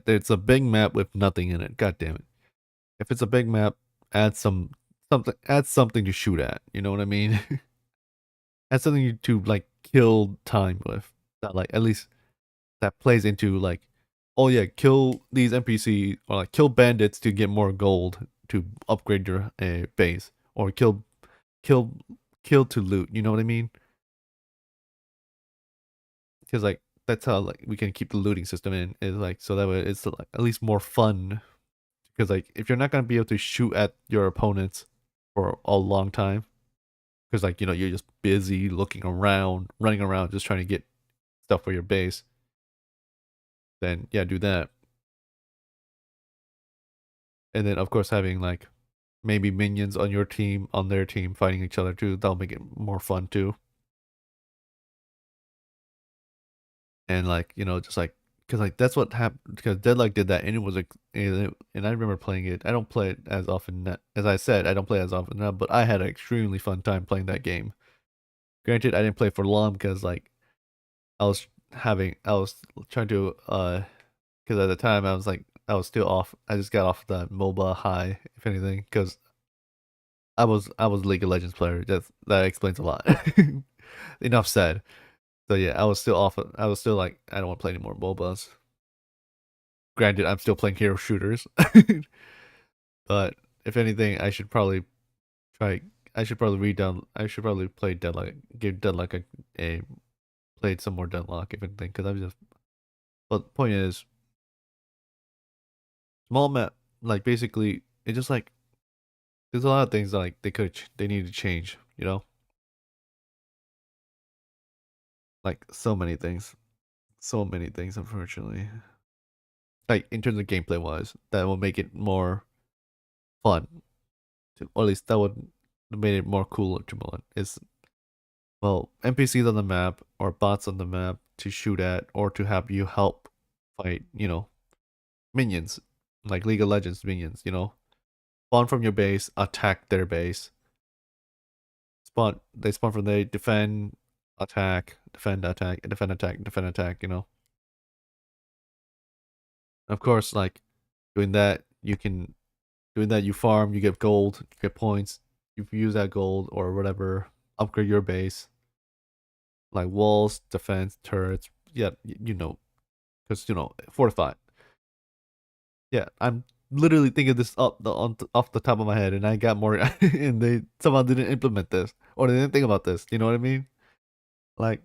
it's a big map with nothing in it. God damn it. If it's a big map, add something to shoot at. You know what I mean? Add something to like kill time with. That like at least that plays into like, oh yeah, kill these NPC or like kill bandits to get more gold to upgrade your base, or kill kill to loot. You know what I mean? Because like that's how like we can keep the looting system in, is like so that way it's like at least more fun. Because like if you're not gonna be able to shoot at your opponents for a long time, because like you're just busy looking around, running around, just trying to get stuff for your base, then yeah, do that. And then of course having like maybe minions on your team, on their team, fighting each other too. That'll make it more fun too. And like just like, because like that's what happened, because Deadlock did that, and it was like, and I remember playing it. I don't play it as often, as I said, I don't play it as often now, but I had an extremely fun time playing that game. Granted, I didn't play for long because like I was trying to because at the time I was still off. I just got off the MOBA high, if anything, because I was League of Legends player. That explains a lot. Enough said. So yeah, I was still off. I was still like, I don't want to play any more MOBAs. Granted, I'm still playing hero shooters, but if anything, try. I should probably read down. I should probably play Deadlock. Give Deadlock a played some more Deadlock, if anything, because I was just. But the point is, small map, like basically, it just like there's a lot of things that like they need to change. Like so many things, unfortunately. Like in terms of gameplay wise, that will make it more fun. Or at least that would made it more cooler to Milan. Is, well, NPCs on the map or bots on the map to shoot at, or to have you help fight. Minions, like League of Legends minions. Spawn from your base, attack their base. They spawn from there, defend, attack, defend, attack, defend, attack, defend, attack. Of course, like doing that, you farm, you get gold, you get points. You use that gold or whatever, upgrade your base, like walls, defense, turrets. Yeah, because fortify. Yeah, I'm literally thinking this off the top of my head, and I got more, and they somehow didn't implement this, or they didn't think about this. You know what I mean? Like,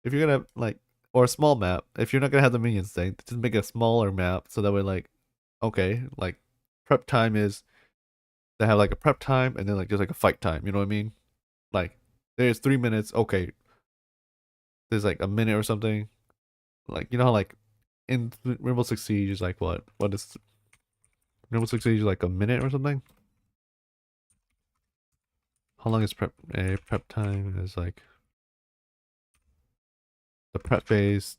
if you're gonna like, or a small map, if you're not gonna have the minions thing, just make a smaller map so that way, like, okay, like prep time is they have like a prep time and then like just like a fight time. You know what I mean? Like there's 3 minutes. Okay, there's like a minute or something. Like you know how like in Rainbow Six Siege is like what? What is Rainbow Six Siege like a minute or something? How long is prep? Prep time is like the prep phase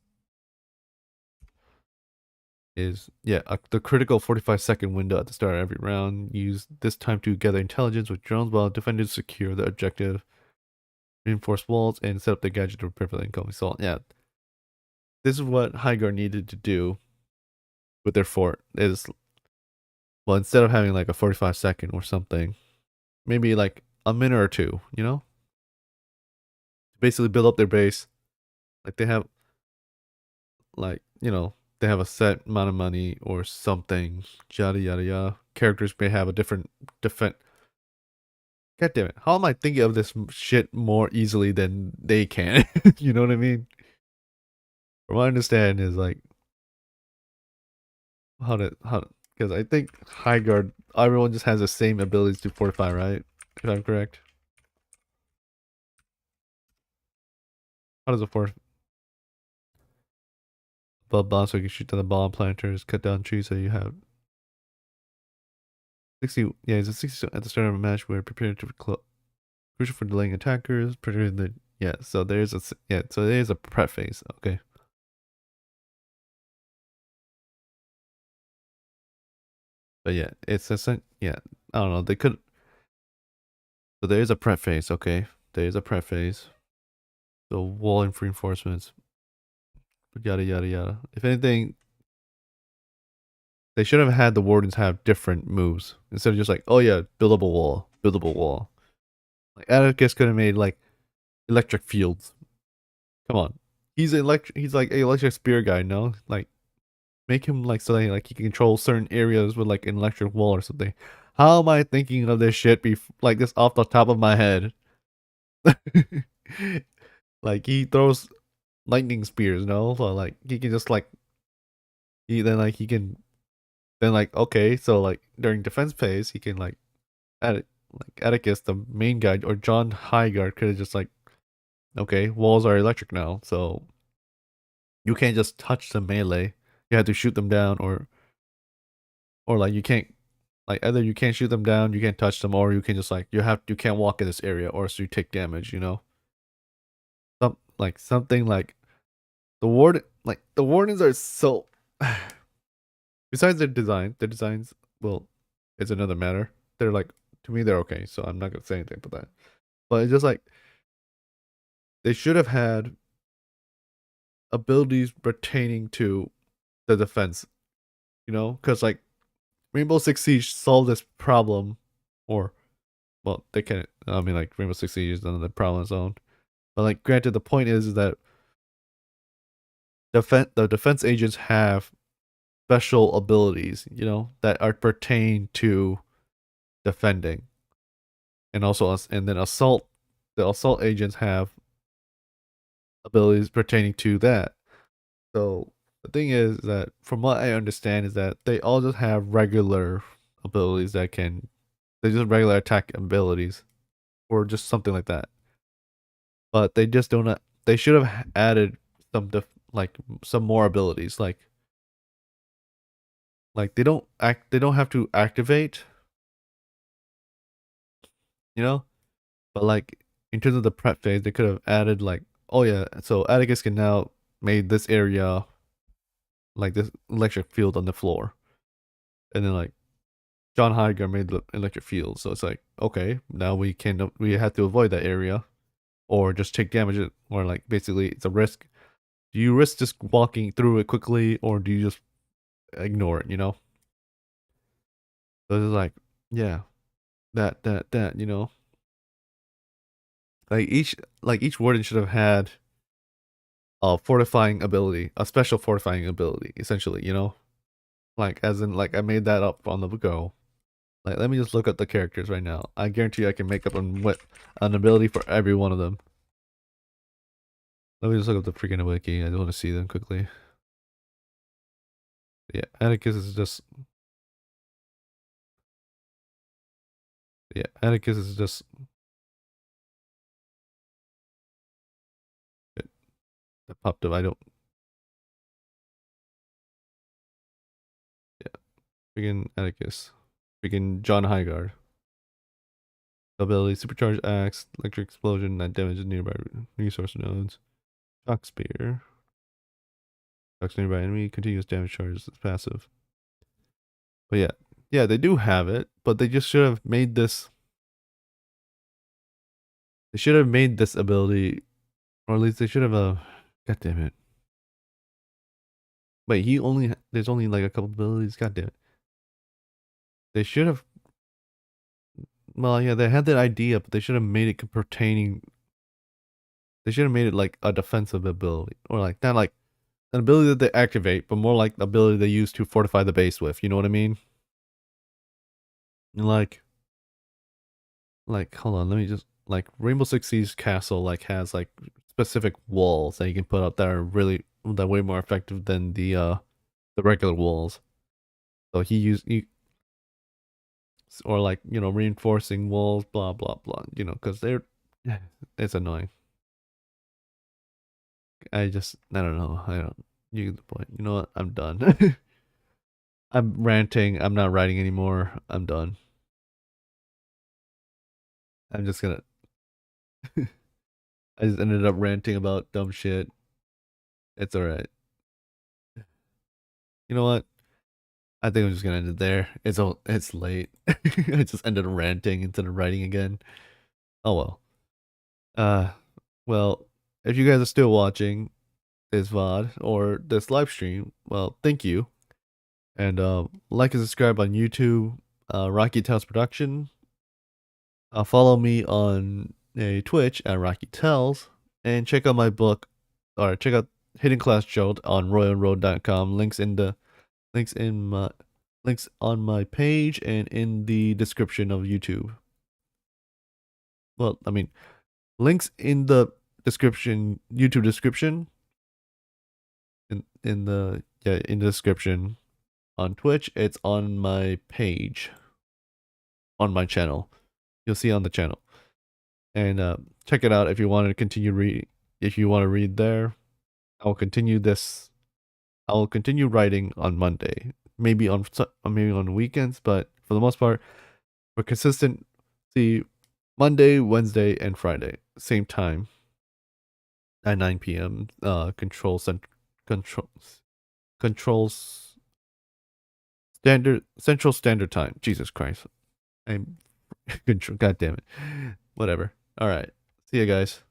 is yeah the critical 45-second window at the start of every round. Use this time to gather intelligence with drones while defenders secure the objective, reinforce walls, and set up the gadget to prepare for the incoming assault. Yeah, this is what Highguard needed to do with their fort. Is well instead of having like a 45-second or something, maybe like a minute or two. You know, basically build up their base. Like they have like they have a set amount of money or something. Yada yada yada. Characters may have a different defense. God damn it. How am I thinking of this shit more easily than they can? You know what I mean? From what I understand is like how because I think High Guard everyone just has the same abilities to fortify, right? If I'm correct. How does a fort above bomb so you can shoot down the bomb planters, cut down trees so you have 60 yeah, it's a 60 at the start of a match where prepared to crucial for delaying attackers, particularly the yeah, so there's a yeah, so there's a prep phase, okay. But yeah, it's a yeah, I don't know, they could so there is a prep phase, okay. There is a prep phase. So wall and reinforcements, yada yada yada. If anything, they should have had the wardens have different moves instead of just like, oh yeah, buildable wall, buildable wall. Like Atticus could have made like electric fields. Come on, he's electric. He's like a electric spear guy, no? Like make him like so that like he can control certain areas with like an electric wall or something. How am I thinking of this shit like this off the top of my head? Like he throws lightning spears, no? So like he can just like he can then like okay, so like during defense phase he can like like Atticus, the main guy, or John Highguard could have just like okay, walls are electric now, so you can't just touch the melee. You have to shoot them down or like you can't like either you can't shoot them down, you can't touch them, or you can just like you can't walk in this area or so you take damage, you know? Something like the wardens are so besides their designs, well, it's another matter. They're like to me they're okay, so I'm not gonna say anything about that. But it's just like they should have had abilities pertaining to the defense, you know? Because like Rainbow Six Siege solved this problem, or well, they can. I mean, like Rainbow Six Siege is another problem on its own. But like, granted, the point is that the defense agents have special abilities, you know, that are pertain to defending, and also and then assault. The assault agents have abilities pertaining to that. So the thing is that, from what I understand, is that they all just have regular abilities that can, they just regular attack abilities, or just something like that. But they just don't. They should have added like some more abilities, like they don't act. They don't have to activate, you know. But like in terms of the prep phase, they could have added like, oh yeah, so Atticus can now made this area like this electric field on the floor, and then like John Heiger made the electric field. So it's like, okay, now we have to avoid that area or just take damage or like basically it's a risk. Do you risk just walking through it quickly or do you just ignore it, you know? So it's like, yeah, that, you know. Like each warden should have had a fortifying ability, a special fortifying ability, essentially, you know? Like as in like I made that up on the go. Like let me just look at the characters right now. I guarantee you I can make up an ability for every one of them. Let me just look up the freaking wiki. I just want to see them quickly. Yeah, Atticus is just Yeah, Atticus is just that popped up. I don't. Yeah, freaking Atticus, freaking John Highguard. Ability: supercharged axe, electric explosion that damages nearby resource nodes. Shock spear. Shocks nearby enemy. Continuous damage charges. It's passive. But yeah, yeah, they do have it, but they just should have made this. They should have made this ability, or at least they should have. God damn it. Wait, he only. There's only like a couple abilities. God damn it. They should have. Well, yeah, they had that idea, but they should have made it pertaining. They should have made it like a defensive ability, or like not like an ability that they activate, but more like the ability they use to fortify the base with. You know what I mean? Like, hold on, let me just like Rainbow Six Siege Castle like has like specific walls that you can put up that are really that are way more effective than the regular walls. So he or like reinforcing walls, blah blah blah. Because they're it's annoying. I don't know. I don't. You get the point. You know what? I'm done. I'm ranting. I'm not writing anymore. I'm done. I'm just gonna. I just ended up ranting about dumb shit. It's alright. You know what? I think I'm just gonna end it there. It's late. I just ended up ranting instead of writing again. Oh well. Uh well, if you guys are still watching this VOD or this live stream, well, thank you. And like and subscribe on YouTube, Rocky Tales Production. Follow me on Twitch at Rocky Tells, and check out my book, or check out Hidden Class Jolt on royalroad.com. Links in my links on my page and in the description of YouTube. Well, I mean, links in the description, YouTube description, in the in the description. On Twitch, it's on my page, on my channel. You'll see on the channel. And check it out if you want to continue read. If you want to read there, I'll continue this. I'll continue writing on Monday, maybe on weekends, but for the most part, we're consistent. See, Monday, Wednesday, and Friday, same time at 9 p.m. Controls Central Standard Time. Jesus Christ, I'm control. God damn it. Whatever. All right. See you guys.